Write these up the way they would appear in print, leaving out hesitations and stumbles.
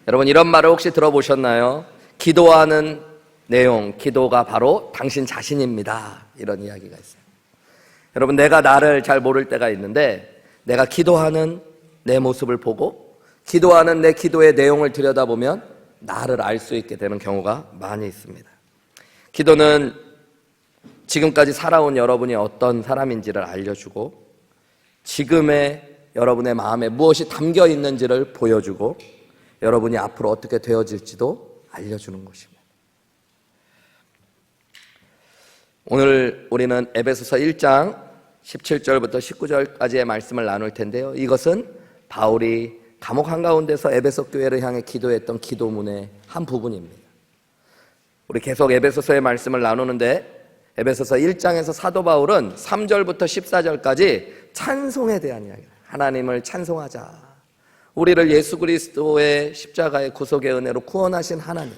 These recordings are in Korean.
여러분 이런 말을 혹시 들어보셨나요? 기도하는 내용, 기도가 바로 당신 자신입니다. 이런 이야기가 있어요. 여러분 내가 나를 잘 모를 때가 있는데 내가 기도하는 내 모습을 보고 기도하는 내 기도의 내용을 들여다보면 나를 알 수 있게 되는 경우가 많이 있습니다. 기도는 지금까지 살아온 여러분이 어떤 사람인지를 알려주고 지금의 여러분의 마음에 무엇이 담겨 있는지를 보여주고 여러분이 앞으로 어떻게 되어질지도 알려주는 것입니다. 오늘 우리는 에베소서 1장 17절부터 19절까지의 말씀을 나눌 텐데요. 이것은 바울이 감옥 한가운데서 에베소 교회를 향해 기도했던 기도문의 한 부분입니다. 우리 계속 에베소서의 말씀을 나누는데 에베소서 1장에서 사도 바울은 3절부터 14절까지 찬송에 대한 이야기예요. 하나님을 찬송하자. 우리를 예수 그리스도의 십자가의 구속의 은혜로 구원하신 하나님,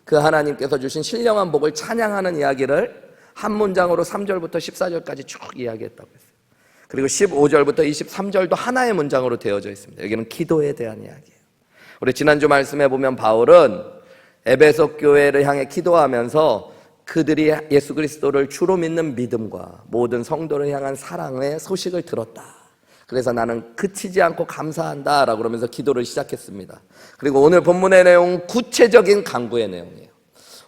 그 하나님께서 주신 신령한 복을 찬양하는 이야기를 한 문장으로 3절부터 14절까지 쭉 이야기했다고 했어요. 그리고 15절부터 23절도 하나의 문장으로 되어져 있습니다. 여기는 기도에 대한 이야기예요. 우리 지난주 말씀해 보면 바울은 에베소 교회를 향해 기도하면서 그들이 예수 그리스도를 주로 믿는 믿음과 모든 성도를 향한 사랑의 소식을 들었다. 그래서 나는 그치지 않고 감사한다 라고 그러면서 기도를 시작했습니다. 그리고 오늘 본문의 내용은 구체적인 간구의 내용이에요.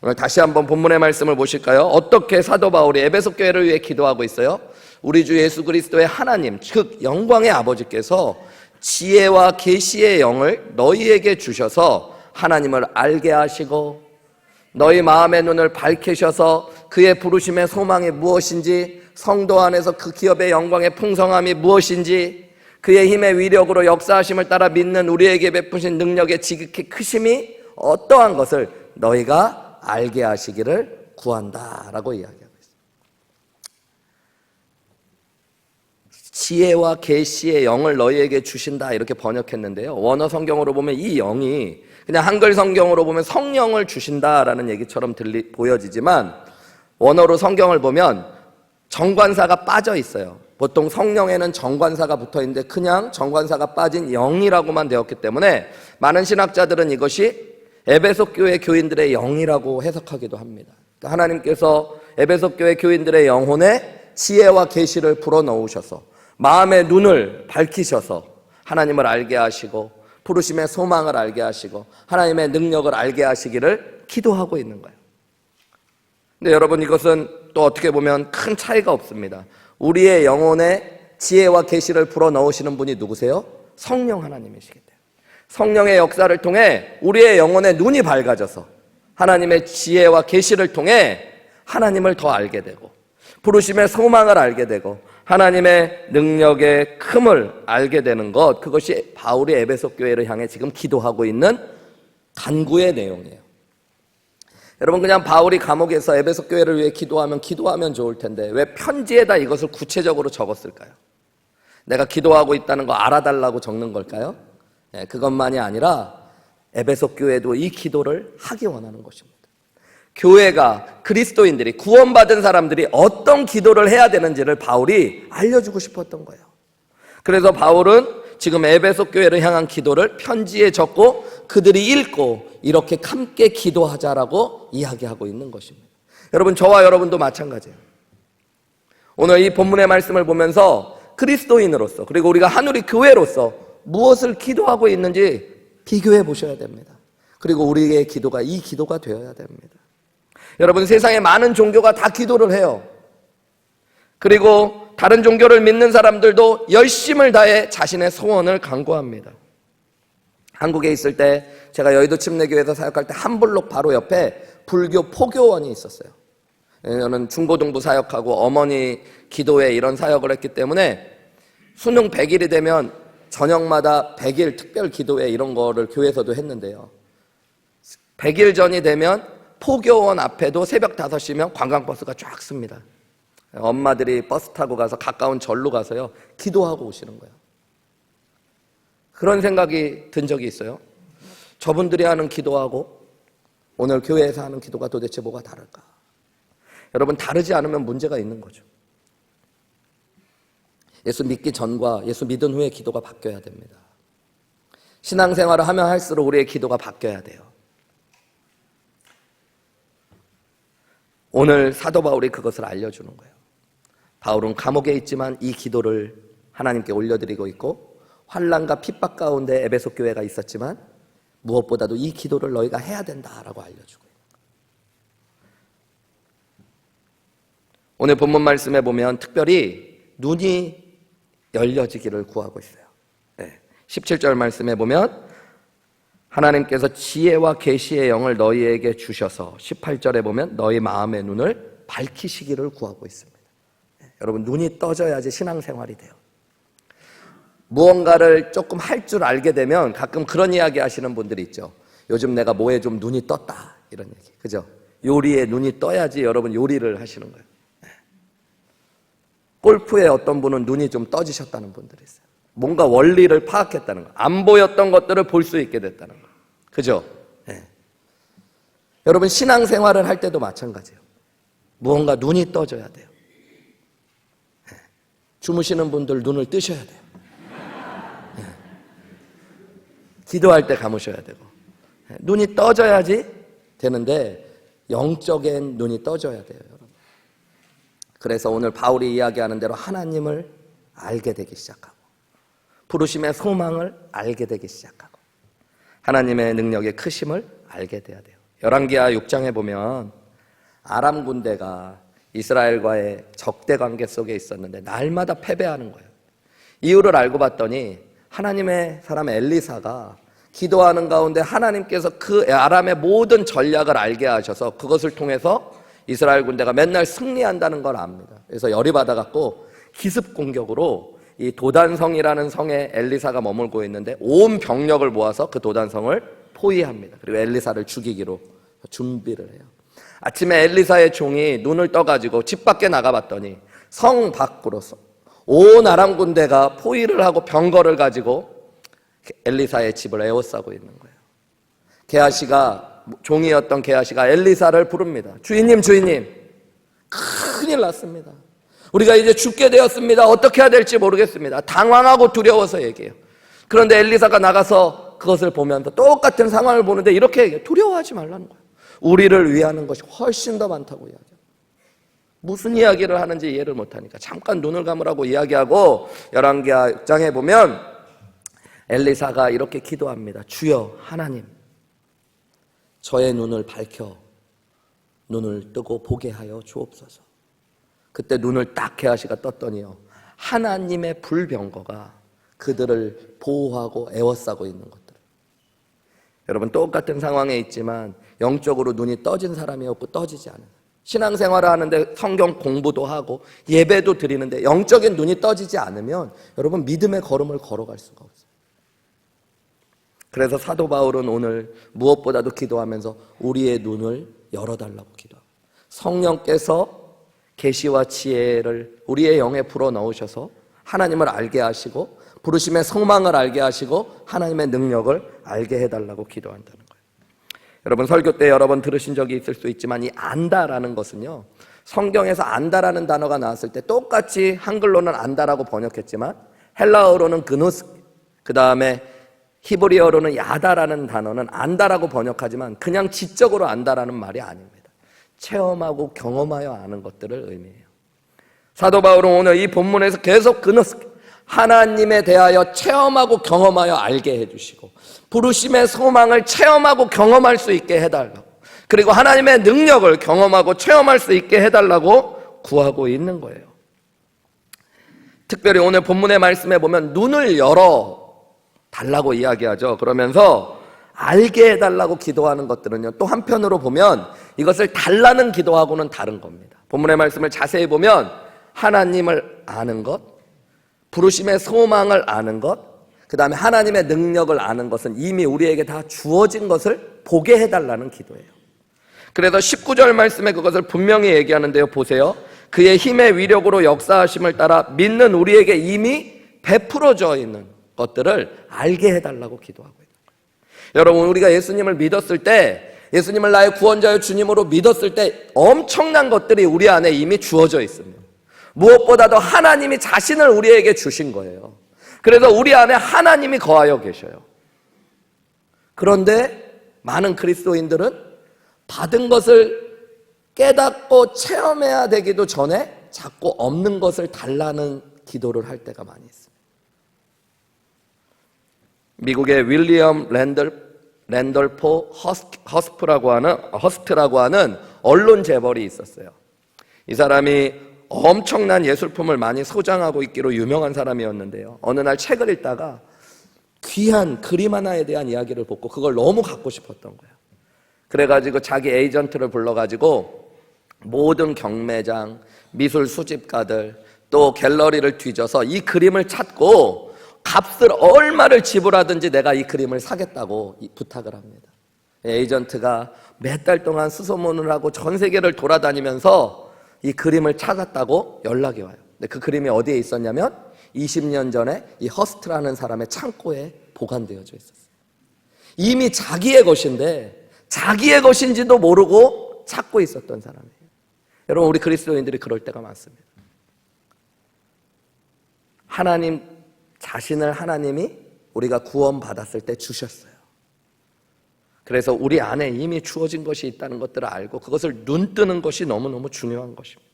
오늘 다시 한번 본문의 말씀을 보실까요? 어떻게 사도 바울이 에베소 교회를 위해 기도하고 있어요? 우리 주 예수 그리스도의 하나님, 즉 영광의 아버지께서 지혜와 계시의 영을 너희에게 주셔서 하나님을 알게 하시고 너희 마음의 눈을 밝히셔서 그의 부르심의 소망이 무엇인지, 성도 안에서 그 기업의 영광의 풍성함이 무엇인지, 그의 힘의 위력으로 역사하심을 따라 믿는 우리에게 베푸신 능력의 지극히 크심이 어떠한 것을 너희가 알게 하시기를 구한다라고 이야기하고 있습니다. 지혜와 계시의 영을 너희에게 주신다 이렇게 번역했는데요. 원어 성경으로 보면 이 영이 그냥 한글 성경으로 보면 성령을 주신다라는 얘기처럼 보여지지만 원어로 성경을 보면 정관사가 빠져 있어요. 보통 성령에는 정관사가 붙어 있는데 그냥 정관사가 빠진 영이라고만 되었기 때문에 많은 신학자들은 이것이 에베소 교회 교인들의 영이라고 해석하기도 합니다. 그러니까 하나님께서 에베소 교회 교인들의 영혼에 지혜와 계시를 불어넣으셔서 마음의 눈을 밝히셔서 하나님을 알게 하시고 부르심의 소망을 알게 하시고 하나님의 능력을 알게 하시기를 기도하고 있는 거예요. 근데 여러분 이것은 또 어떻게 보면 큰 차이가 없습니다. 우리의 영혼에 지혜와 계시를 불어넣으시는 분이 누구세요? 성령 하나님이시기 때문에 성령의 역사를 통해 우리의 영혼의 눈이 밝아져서 하나님의 지혜와 계시를 통해 하나님을 더 알게 되고 부르심의 소망을 알게 되고 하나님의 능력의 큼을 알게 되는 것, 그것이 바울이 에베소 교회를 향해 지금 기도하고 있는 간구의 내용이에요. 여러분 그냥 바울이 감옥에서 에베소 교회를 위해 기도하면 좋을 텐데 왜 편지에다 이것을 구체적으로 적었을까요? 내가 기도하고 있다는 거 알아달라고 적는 걸까요? 네, 그것만이 아니라 에베소 교회도 이 기도를 하기 원하는 것입니다. 교회가 그리스도인들이 구원받은 사람들이 어떤 기도를 해야 되는지를 바울이 알려주고 싶었던 거예요. 그래서 바울은 지금 에베소 교회를 향한 기도를 편지에 적고 그들이 읽고 이렇게 함께 기도하자라고 이야기하고 있는 것입니다. 여러분 저와 여러분도 마찬가지예요. 오늘 이 본문의 말씀을 보면서 그리스도인으로서 그리고 우리가 한우리 교회로서 무엇을 기도하고 있는지 비교해 보셔야 됩니다. 그리고 우리의 기도가 이 기도가 되어야 됩니다. 여러분 세상에 많은 종교가 다 기도를 해요. 그리고 다른 종교를 믿는 사람들도 열심을 다해 자신의 소원을 간구합니다. 한국에 있을 때 제가 여의도 침례교회에서 사역할 때 한 블록 바로 옆에 불교 포교원이 있었어요. 저는 중고등부 사역하고 어머니 기도회 이런 사역을 했기 때문에 수능 100일이 되면 저녁마다 100일 특별 기도회 이런 거를 교회에서도 했는데요. 100일 전이 되면 포교원 앞에도 새벽 5시면 관광버스가 쫙 씁니다. 엄마들이 버스 타고 가서 가까운 절로 가서요 기도하고 오시는 거예요. 그런 생각이 든 적이 있어요. 저분들이 하는 기도하고 오늘 교회에서 하는 기도가 도대체 뭐가 다를까? 여러분 다르지 않으면 문제가 있는 거죠. 예수 믿기 전과 예수 믿은 후의 기도가 바뀌어야 됩니다. 신앙생활을 하면 할수록 우리의 기도가 바뀌어야 돼요. 오늘 사도 바울이 그것을 알려주는 거예요. 바울은 감옥에 있지만 이 기도를 하나님께 올려드리고 있고, 환난과 핍박 가운데 에베소 교회가 있었지만 무엇보다도 이 기도를 너희가 해야 된다라고 알려주고 있는 거예요. 오늘 본문 말씀에 보면 특별히 눈이 열려지기를 구하고 있어요. 17절 말씀에 보면 하나님께서 지혜와 계시의 영을 너희에게 주셔서 18절에 보면 너희 마음의 눈을 밝히시기를 구하고 있습니다. 여러분, 눈이 떠져야지 신앙생활이 돼요. 무언가를 조금 할 줄 알게 되면 가끔 그런 이야기 하시는 분들이 있죠. 요즘 내가 뭐에 좀 눈이 떴다, 이런 얘기. 그죠? 요리에 눈이 떠야지 여러분 요리를 하시는 거예요. 골프에 어떤 분은 눈이 좀 떠지셨다는 분들이 있어요. 뭔가 원리를 파악했다는 거, 안 보였던 것들을 볼 수 있게 됐다는 거. 그죠? 여러분, 신앙생활을 할 때도 마찬가지예요. 무언가 눈이 떠져야 돼요. 주무시는 분들 눈을 뜨셔야 돼요. 기도할 때 감으셔야 되고, 눈이 떠져야지 되는데 영적인 눈이 떠져야 돼요, 여러분. 그래서 오늘 바울이 이야기하는 대로 하나님을 알게 되기 시작하고, 부르심의 소망을 알게 되기 시작하고, 하나님의 능력의 크심을 알게 돼야 돼요. 열왕기하 6장에 보면 아람 군대가 이스라엘과의 적대 관계 속에 있었는데 날마다 패배하는 거예요. 이유를 알고 봤더니 하나님의 사람 엘리사가 기도하는 가운데 하나님께서 그 아람의 모든 전략을 알게 하셔서 그것을 통해서 이스라엘 군대가 맨날 승리한다는 걸 압니다. 그래서 열이 받아갖고 기습 공격으로 이 도단성이라는 성에 엘리사가 머물고 있는데 온 병력을 모아서 그 도단성을 포위합니다. 그리고 엘리사를 죽이기로 준비를 해요. 아침에 엘리사의 종이 눈을 떠가지고 집 밖에 나가봤더니 성 밖으로서 온 아람 군대가 포위를 하고 병거를 가지고 엘리사의 집을 에워싸고 있는 거예요. 게하시가, 종이었던 게하시가 엘리사를 부릅니다. 주인님, 주인님, 큰일 났습니다. 우리가 이제 죽게 되었습니다. 어떻게 해야 될지 모르겠습니다. 당황하고 두려워서 얘기해요. 그런데 엘리사가 나가서 그것을 보면서 똑같은 상황을 보는데 이렇게 얘기해요. 두려워하지 말라는 거예요. 우리를 위하는 것이 훨씬 더 많다고 이야기해요. 무슨 이야기를 하는지 이해를 못하니까 잠깐 눈을 감으라고 이야기하고, 열왕기하 6장에 보면 엘리사가 이렇게 기도합니다. 주여 하나님, 저의 눈을 밝혀 눈을 뜨고 보게 하여 주옵소서. 그때 눈을 딱 게하시가 떴더니요, 하나님의 불병거가 그들을 보호하고 에워싸고 있는 것들. 여러분, 똑같은 상황에 있지만 영적으로 눈이 떠진 사람이 없고 떠지지 않은, 신앙생활을 하는데 성경 공부도 하고 예배도 드리는데 영적인 눈이 떠지지 않으면 여러분 믿음의 걸음을 걸어갈 수가 없어요. 그래서 사도 바울은 오늘 무엇보다도 기도하면서 우리의 눈을 열어달라고 기도합니다. 성령께서 계시와 지혜를 우리의 영에 불어넣으셔서 하나님을 알게 하시고 부르심의 소망을 알게 하시고 하나님의 능력을 알게 해달라고 기도한다는 거예요. 여러분, 설교 때 여러 번 들으신 적이 있을 수 있지만 이 안다라는 것은요, 성경에서 안다라는 단어가 나왔을 때 똑같이 한글로는 안다라고 번역했지만 헬라어로는 그노스, 그 다음에 히브리어로는 야다라는 단어는 안다라고 번역하지만 그냥 지적으로 안다라는 말이 아닙니다. 체험하고 경험하여 아는 것들을 의미해요. 사도 바울은 오늘 이 본문에서 계속 그노스, 하나님에 대하여 체험하고 경험하여 알게 해주시고 부르심의 소망을 체험하고 경험할 수 있게 해달라고, 그리고 하나님의 능력을 경험하고 체험할 수 있게 해달라고 구하고 있는 거예요. 특별히 오늘 본문의 말씀에 보면 눈을 열어 달라고 이야기하죠. 그러면서 알게 해달라고 기도하는 것들은요, 또 한편으로 보면 이것을 달라는 기도하고는 다른 겁니다. 본문의 말씀을 자세히 보면 하나님을 아는 것, 부르심의 소망을 아는 것, 그 다음에 하나님의 능력을 아는 것은 이미 우리에게 다 주어진 것을 보게 해달라는 기도예요. 그래서 19절 말씀에 그것을 분명히 얘기하는데요, 보세요. 그의 힘의 위력으로 역사하심을 따라 믿는 우리에게 이미 베풀어져 있는 것들을 알게 해달라고 기도하고 있는 거예요. 여러분, 우리가 예수님을 믿었을 때, 예수님을 나의 구원자여 주님으로 믿었을 때 엄청난 것들이 우리 안에 이미 주어져 있습니다. 무엇보다도 하나님이 자신을 우리에게 주신 거예요. 그래서 우리 안에 하나님이 거하여 계셔요. 그런데 많은 그리스도인들은 받은 것을 깨닫고 체험해야 되기도 전에 자꾸 없는 것을 달라는 기도를 할 때가 많이 있습니다. 미국의 윌리엄 랜돌포 허스트라고 하는 언론 재벌이 있었어요. 이 사람이 엄청난 예술품을 많이 소장하고 있기로 유명한 사람이었는데요. 어느 날 책을 읽다가 귀한 그림 하나에 대한 이야기를 보고 그걸 너무 갖고 싶었던 거예요. 그래가지고 자기 에이전트를 불러가지고 모든 경매장, 미술 수집가들, 또 갤러리를 뒤져서 이 그림을 찾고 값을 얼마를 지불하든지 내가 이 그림을 사겠다고 부탁을 합니다. 에이전트가 몇 달 동안 수소문을 하고 전 세계를 돌아다니면서 이 그림을 찾았다고 연락이 와요. 근데 그 그림이 어디에 있었냐면 20년 전에 이 허스트라는 사람의 창고에 보관되어져 있었어요. 이미 자기의 것인데 자기의 것인지도 모르고 찾고 있었던 사람이에요. 여러분, 우리 그리스도인들이 그럴 때가 많습니다. 하나님 자신을 하나님이 우리가 구원받았을 때 주셨어요. 그래서 우리 안에 이미 주어진 것이 있다는 것들을 알고 그것을 눈뜨는 것이 너무너무 중요한 것입니다.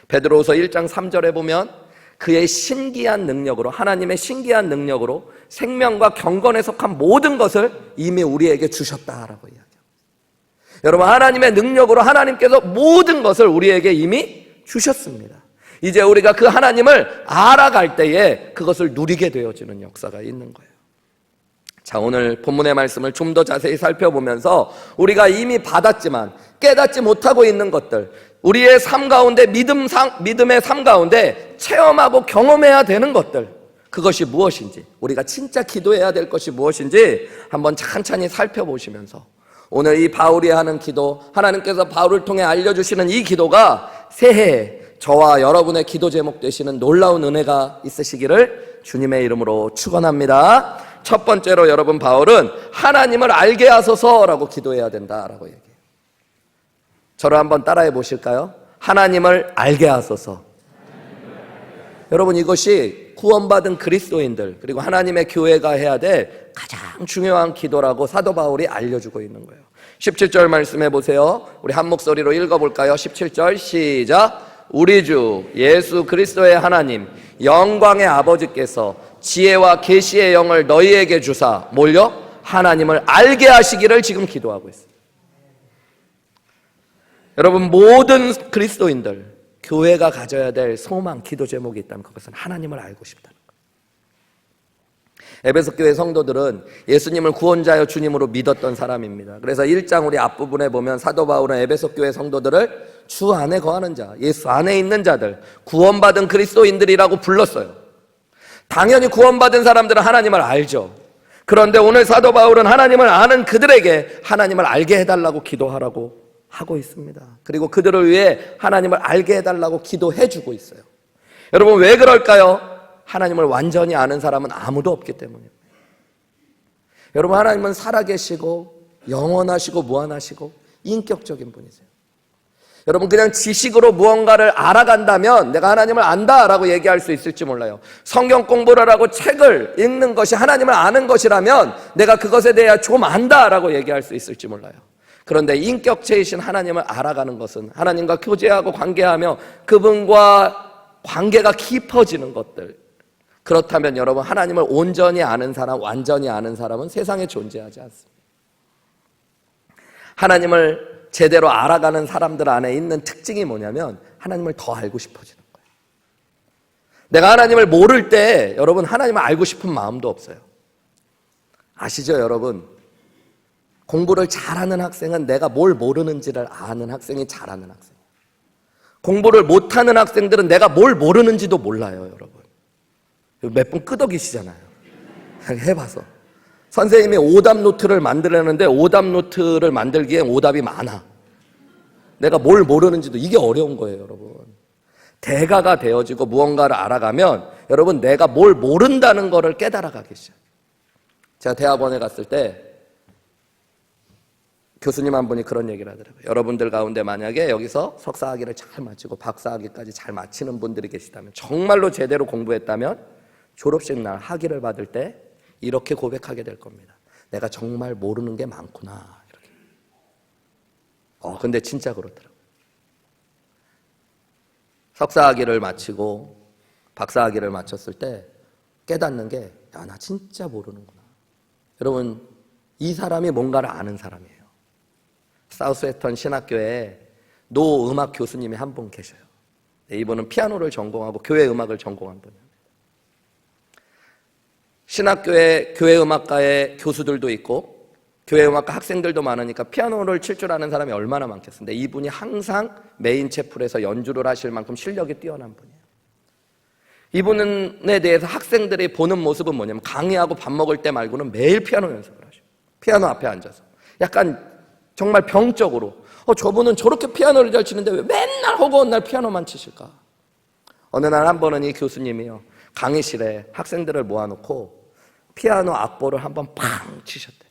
베드로후서 1장 3절에 보면 그의 신기한 능력으로, 하나님의 신기한 능력으로 생명과 경건에 속한 모든 것을 이미 우리에게 주셨다라고 이야기합니다. 여러분, 하나님의 능력으로 하나님께서 모든 것을 우리에게 이미 주셨습니다. 이제 우리가 그 하나님을 알아갈 때에 그것을 누리게 되어지는 역사가 있는 거예요. 자, 오늘 본문의 말씀을 좀 더 자세히 살펴보면서 우리가 이미 받았지만 깨닫지 못하고 있는 것들, 우리의 삶 가운데 믿음의 삶 가운데 체험하고 경험해야 되는 것들, 그것이 무엇인지, 우리가 진짜 기도해야 될 것이 무엇인지 한번 찬찬히 살펴보시면서 오늘 이 바울이 하는 기도, 하나님께서 바울을 통해 알려주시는 이 기도가 새해에 저와 여러분의 기도 제목 되시는 놀라운 은혜가 있으시기를 주님의 이름으로 축원합니다. 첫 번째로 여러분, 바울은 하나님을 알게 하소서라고 기도해야 된다라고 얘기해요. 저를 한번 따라해 보실까요? 하나님을 알게 하소서. 여러분, 이것이 구원받은 그리스도인들 그리고 하나님의 교회가 해야 될 가장 중요한 기도라고 사도 바울이 알려주고 있는 거예요. 17절 말씀해 보세요. 우리 한 목소리로 읽어볼까요? 17절 시작. 우리 주 예수 그리스도의 하나님 영광의 아버지께서 지혜와 계시의 영을 너희에게 주사 뭘요? 하나님을 알게 하시기를 지금 기도하고 있습니다. 여러분, 모든 그리스도인들 교회가 가져야 될 소망, 기도 제목이 있다면 그것은 하나님을 알고 싶다는 거예요. 에베소 교회 성도들은 예수님을 구원자여 주님으로 믿었던 사람입니다. 그래서 1장 우리 앞부분에 보면 사도 바울은 에베소 교회 성도들을 주 안에 거하는 자, 예수 안에 있는 자들, 구원받은 그리스도인들이라고 불렀어요. 당연히 구원받은 사람들은 하나님을 알죠. 그런데 오늘 사도 바울은 하나님을 아는 그들에게 하나님을 알게 해달라고 기도하라고 하고 있습니다. 그리고 그들을 위해 하나님을 알게 해달라고 기도해주고 있어요. 여러분, 왜 그럴까요? 하나님을 완전히 아는 사람은 아무도 없기 때문입니다. 여러분, 하나님은 살아계시고 영원하시고 무한하시고 인격적인 분이세요. 여러분, 그냥 지식으로 무언가를 알아간다면 내가 하나님을 안다라고 얘기할 수 있을지 몰라요. 성경 공부를 하고 책을 읽는 것이 하나님을 아는 것이라면 내가 그것에 대해 좀 안다라고 얘기할 수 있을지 몰라요. 그런데 인격체이신 하나님을 알아가는 것은 하나님과 교제하고 관계하며 그분과 관계가 깊어지는 것들, 그렇다면 여러분, 하나님을 온전히 아는 사람, 완전히 아는 사람은 세상에 존재하지 않습니다. 하나님을 제대로 알아가는 사람들 안에 있는 특징이 뭐냐면 하나님을 더 알고 싶어지는 거예요. 내가 하나님을 모를 때 여러분, 하나님을 알고 싶은 마음도 없어요. 아시죠, 여러분? 공부를 잘하는 학생은 내가 뭘 모르는지를 아는 학생이 잘하는 학생. 공부를 못하는 학생들은 내가 뭘 모르는지도 몰라요, 여러분. 몇 분 끄덕이시잖아요. 해봐서. 선생님이 오답 노트를 만들려는데 오답 노트를 만들기엔 오답이 많아. 내가 뭘 모르는지도, 이게 어려운 거예요, 여러분. 대가가 되어지고 무언가를 알아가면 여러분, 내가 뭘 모른다는 거를 깨달아가기 시작해요. 제가 대학원에 갔을 때 교수님 한 분이 그런 얘기를 하더라고요. 여러분들 가운데 만약에 여기서 석사학위를 잘 마치고 박사학위까지 잘 마치는 분들이 계시다면, 정말로 제대로 공부했다면 졸업식 날 학위를 받을 때 이렇게 고백하게 될 겁니다. 내가 정말 모르는 게 많구나. 이렇게. 근데 진짜 그렇더라고요. 석사학위를 마치고 박사학위를 마쳤을 때 깨닫는 게, 야, 나 진짜 모르는구나. 여러분, 이 사람이 뭔가를 아는 사람이에요. 사우스웨스턴 신학교에 노 음악 교수님이 한 분 계셔요. 이분은 피아노를 전공하고 교회 음악을 전공한 분이에요. 신학교에 교회 음악과의 교수들도 있고 교회 음악과 학생들도 많으니까 피아노를 칠 줄 아는 사람이 얼마나 많겠습니까? 이분이 항상 메인 채플에서 연주를 하실 만큼 실력이 뛰어난 분이에요. 이분에 대해서 학생들이 보는 모습은 뭐냐면 강의하고 밥 먹을 때 말고는 매일 피아노 연습을 하셔요. 피아노 앞에 앉아서 약간 정말 병적으로 저분은 저렇게 피아노를 잘 치는데 왜 맨날 허구한 날 피아노만 치실까? 어느 날 한 번은 이 교수님이요, 강의실에 학생들을 모아놓고 피아노 악보를 한번 팡 치셨대.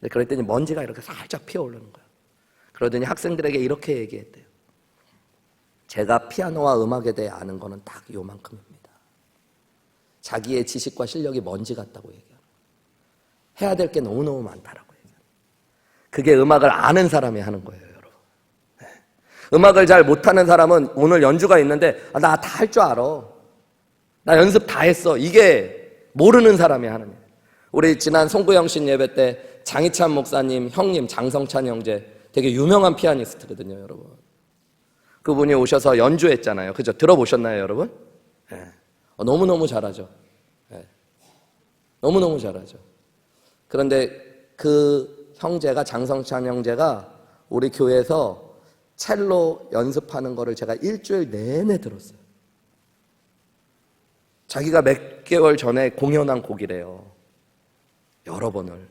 그랬더니 먼지가 이렇게 살짝 피어오르는 거예요. 그러더니 학생들에게 이렇게 얘기했대요. 제가 피아노와 음악에 대해 아는 거는 딱 요만큼입니다. 자기의 지식과 실력이 먼지 같다고 얘기해요. 해야 될 게 너무너무 많다라고 얘기해요. 그게 음악을 아는 사람이 하는 거예요, 여러분. 네. 음악을 잘 못하는 사람은 오늘 연주가 있는데 나 다 할 줄 알아. 나 연습 다 했어. 이게 모르는 사람이 하는 거예요. 우리 지난 송구영신 예배 때 장희찬 목사님 형님 장성찬 형제 되게 유명한 피아니스트거든요, 여러분. 그분이 오셔서 연주했잖아요. 그죠? 들어보셨나요, 여러분? 네. 너무너무 잘하죠. 네. 너무너무 잘하죠. 그런데 그 형제가, 장성찬 형제가 우리 교회에서 첼로 연습하는 거를 제가 일주일 내내 들었어요. 자기가 몇 개월 전에 공연한 곡이래요. 여러 번을.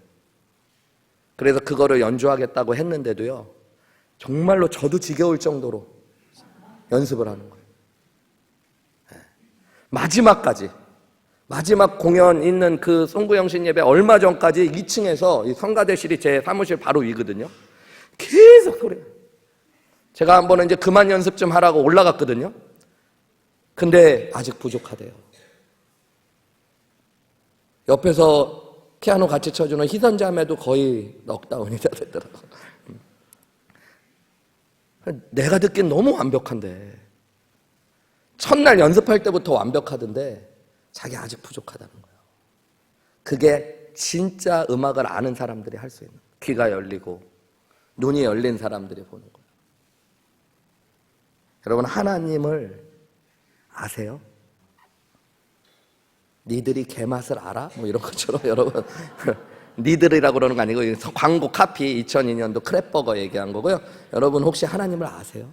그래서 그거를 연주하겠다고 했는데도요, 정말로 저도 지겨울 정도로 연습을 하는 거예요. 마지막까지, 마지막 공연 있는 그 송구영신 예배 얼마 전까지 2층에서 이 성가대실이 제 사무실 바로 위거든요. 계속 그래요. 제가 한 번은 이제 그만 연습 좀 하라고 올라갔거든요. 근데 아직 부족하대요. 옆에서 피아노 같이 쳐주는 희선자매도 거의 넉다운이 다 됐더라고요. 내가 듣기엔 너무 완벽한데, 첫날 연습할 때부터 완벽하던데 자기 아직 부족하다는 거예요. 그게 진짜 음악을 아는 사람들이 할 수 있는, 귀가 열리고 눈이 열린 사람들이 보는 거예요. 여러분, 하나님을 아세요? 니들이 개맛을 알아? 뭐 이런 것처럼 여러분, 니들이라고 그러는 거 아니고 광고 카피 2002년도 크랩버거 얘기한 거고요. 여러분, 혹시 하나님을 아세요?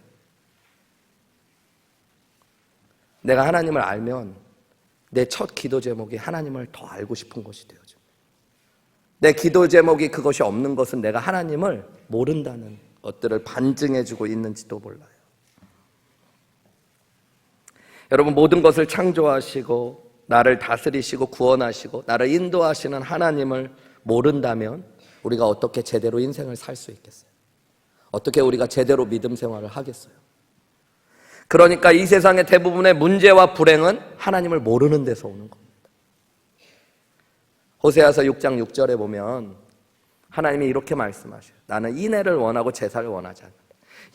내가 하나님을 알면 내 첫 기도 제목이 하나님을 더 알고 싶은 것이 되어져. 내 기도 제목이 그것이 없는 것은 내가 하나님을 모른다는 것들을 반증해주고 있는지도 몰라요. 여러분, 모든 것을 창조하시고 나를 다스리시고 구원하시고 나를 인도하시는 하나님을 모른다면 우리가 어떻게 제대로 인생을 살 수 있겠어요? 어떻게 우리가 제대로 믿음 생활을 하겠어요? 그러니까 이 세상의 대부분의 문제와 불행은 하나님을 모르는 데서 오는 겁니다. 호세아서 6장 6절에 보면 하나님이 이렇게 말씀하셔요. 나는 인애를 원하고 제사를 원하지 않는다.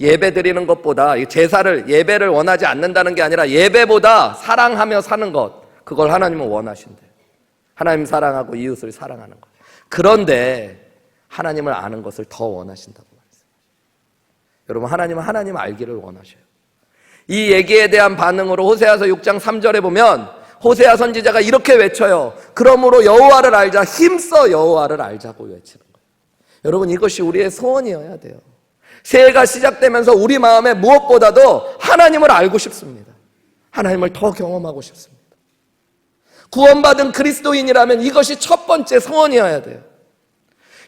예배 드리는 것보다, 예배를 원하지 않는다는 게 아니라 예배보다 사랑하며 사는 것, 그걸 하나님은 원하신대요. 하나님 사랑하고 이웃을 사랑하는 것. 그런데 하나님을 아는 것을 더 원하신다고 말했어요. 여러분, 하나님은 하나님 알기를 원하셔요. 이 얘기에 대한 반응으로 호세아서 6장 3절에 보면 호세아 선지자가 이렇게 외쳐요. 그러므로 여호와를 알자, 힘써 여호와를 알자고 외치는 거예요. 여러분, 이것이 우리의 소원이어야 돼요. 새해가 시작되면서 우리 마음에 무엇보다도 하나님을 알고 싶습니다. 하나님을 더 경험하고 싶습니다. 구원받은 그리스도인이라면 이것이 첫 번째 소원이어야 돼요.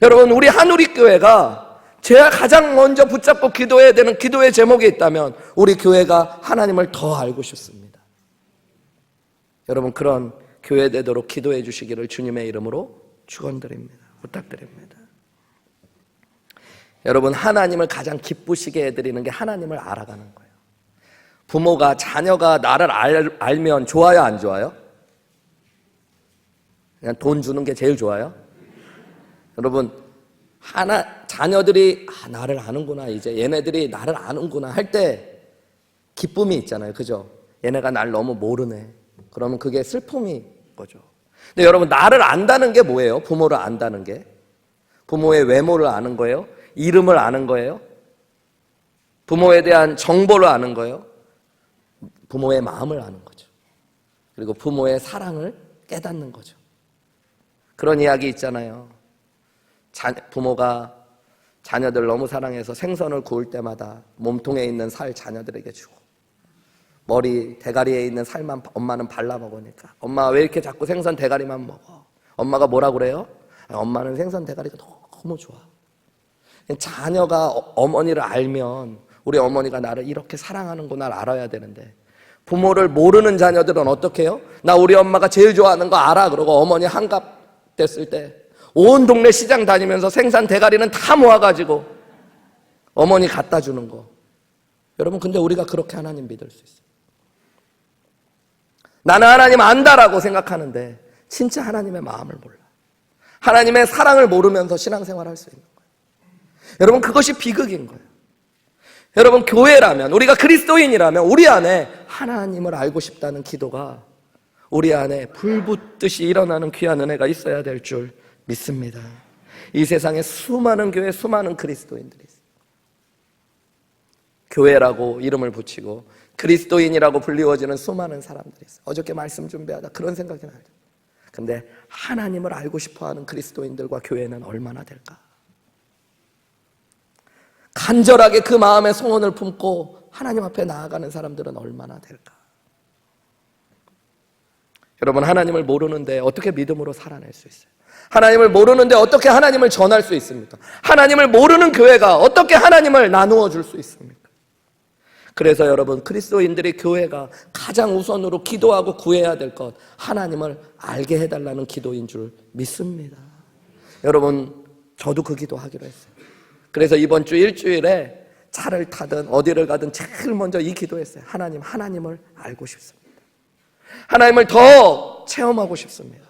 여러분, 우리 한우리교회가 제가 가장 먼저 붙잡고 기도해야 되는 기도의 제목이 있다면 우리 교회가 하나님을 더 알고 싶습니다. 여러분, 그런 교회 되도록 기도해 주시기를 주님의 이름으로 축원드립니다. 부탁드립니다. 여러분, 하나님을 가장 기쁘시게 해드리는 게 하나님을 알아가는 거예요. 부모가, 자녀가 나를 알면 좋아요, 안 좋아요? 그냥 돈 주는 게 제일 좋아요? 여러분, 자녀들이 나를 아는구나, 이제 얘네들이 나를 아는구나 할 때 기쁨이 있잖아요. 그죠? 얘네가 날 너무 모르네. 그러면 그게 슬픔이 거죠. 근데 여러분, 나를 안다는 게 뭐예요? 부모를 안다는 게. 부모의 외모를 아는 거예요? 이름을 아는 거예요? 부모에 대한 정보를 아는 거예요? 부모의 마음을 아는 거죠. 그리고 부모의 사랑을 깨닫는 거죠. 그런 이야기 있잖아요. 부모가 자녀들 너무 사랑해서 생선을 구울 때마다 몸통에 있는 살 자녀들에게 주고, 머리 대가리에 있는 살만 엄마는 발라 먹으니까, 엄마 왜 이렇게 자꾸 생선 대가리만 먹어? 엄마가 뭐라 그래요? 엄마는 생선 대가리가 너무 좋아. 자녀가 어머니를 알면 우리 어머니가 나를 이렇게 사랑하는구나 알아야 되는데, 부모를 모르는 자녀들은 어떻게 해요? 나 우리 엄마가 제일 좋아하는 거 알아. 그러고 어머니 한갑 됐을 때 온 동네 시장 다니면서 생선 대가리는 다 모아가지고 어머니 갖다 주는 거. 여러분, 근데 우리가 그렇게 하나님 믿을 수 있어요. 나는 하나님 안다라고 생각하는데 진짜 하나님의 마음을 몰라. 하나님의 사랑을 모르면서 신앙생활을 할 수 있는 거예요. 여러분, 그것이 비극인 거예요. 여러분, 교회라면, 우리가 그리스도인이라면 우리 안에 하나님을 알고 싶다는 기도가 우리 안에 불붙듯이 일어나는 귀한 은혜가 있어야 될 줄 믿습니다. 이 세상에 수많은 교회, 수많은 그리스도인들이 있어요. 교회라고 이름을 붙이고 그리스도인이라고 불리워지는 수많은 사람들이 있어요. 어저께 말씀 준비하다 그런 생각이 나요. 근데 하나님을 알고 싶어하는 그리스도인들과 교회는 얼마나 될까? 간절하게 그 마음의 소원을 품고 하나님 앞에 나아가는 사람들은 얼마나 될까? 여러분, 하나님을 모르는데 어떻게 믿음으로 살아낼 수 있어요? 하나님을 모르는데 어떻게 하나님을 전할 수 있습니까? 하나님을 모르는 교회가 어떻게 하나님을 나누어 줄 수 있습니까? 그래서 여러분, 그리스도인들이 교회가 가장 우선으로 기도하고 구해야 될 것, 하나님을 알게 해달라는 기도인 줄 믿습니다. 여러분, 저도 그 기도하기로 했어요. 그래서 이번 주 일주일에 차를 타든 어디를 가든 제일 먼저 이 기도했어요. 하나님을 알고 싶습니다. 하나님을 더 체험하고 싶습니다.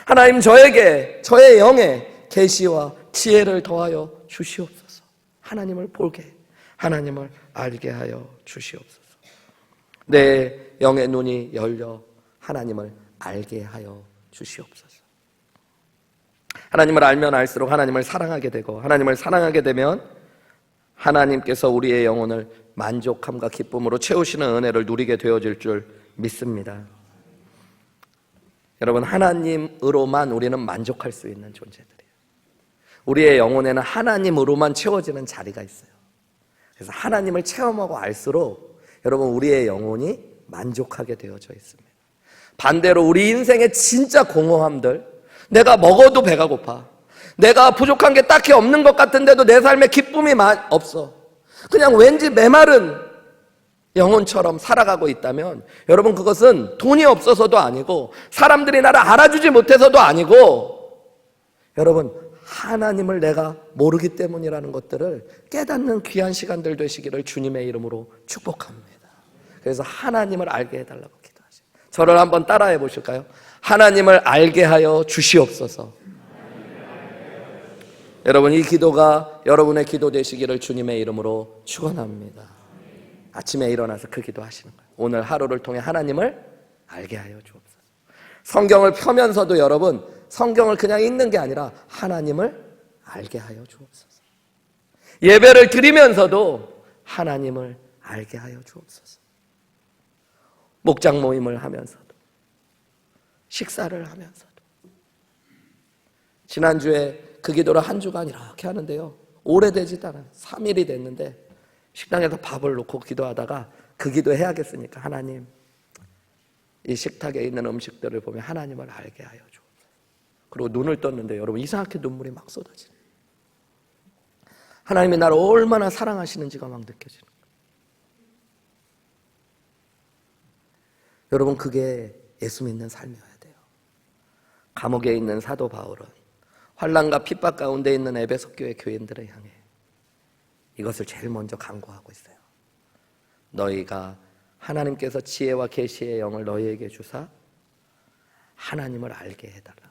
하나님, 저에게 저의 영에 계시와 지혜를 더하여 주시옵소서. 하나님을 보게, 하나님을 알게 하여 주시옵소서. 내 영의 눈이 열려 하나님을 알게 하여 주시옵소서. 하나님을 알면 알수록 하나님을 사랑하게 되고, 하나님을 사랑하게 되면 하나님께서 우리의 영혼을 만족함과 기쁨으로 채우시는 은혜를 누리게 되어질 줄 믿습니다. 여러분, 하나님으로만 우리는 만족할 수 있는 존재들이에요. 우리의 영혼에는 하나님으로만 채워지는 자리가 있어요. 그래서 하나님을 체험하고 알수록 여러분, 우리의 영혼이 만족하게 되어져 있습니다. 반대로 우리 인생의 진짜 공허함들, 내가 먹어도 배가 고파, 내가 부족한 게 딱히 없는 것 같은데도 내 삶에 기쁨이 없어, 그냥 왠지 메마른 영혼처럼 살아가고 있다면 여러분, 그것은 돈이 없어서도 아니고 사람들이 나를 알아주지 못해서도 아니고, 여러분, 하나님을 내가 모르기 때문이라는 것들을 깨닫는 귀한 시간들 되시기를 주님의 이름으로 축복합니다. 그래서 하나님을 알게 해달라고 기도하세요. 저를 한번 따라해 보실까요? 하나님을 알게 하여 주시옵소서. 여러분, 이 기도가 여러분의 기도 되시기를 주님의 이름으로 축원합니다. 아침에 일어나서 그 기도하시는 거예요. 오늘 하루를 통해 하나님을 알게 하여 주옵소서. 성경을 펴면서도 여러분, 성경을 그냥 읽는 게 아니라 하나님을 알게 하여 주옵소서. 예배를 드리면서도 하나님을 알게 하여 주옵소서. 목장 모임을 하면서도, 식사를 하면서도. 지난주에 그 기도를 한 주간 이렇게 하는데요, 오래되지도 않아요. 3일이 됐는데 식당에서 밥을 놓고 기도하다가 그 기도 해야겠으니까, 하나님, 이 식탁에 있는 음식들을 보면 하나님을 알게 하여 주옵소서. 그리고 눈을 떴는데 여러분, 이상하게 눈물이 막 쏟아지는, 하나님이 나를 얼마나 사랑하시는지가 막 느껴지는 거예요. 여러분, 그게 예수 믿는 삶이어야 돼요. 감옥에 있는 사도 바울은 환난과 핍박 가운데 있는 에베소 교회 교인들을 향해 이것을 제일 먼저 강구하고 있어요. 너희가 하나님께서 지혜와 계시의 영을 너희에게 주사 하나님을 알게 해달라.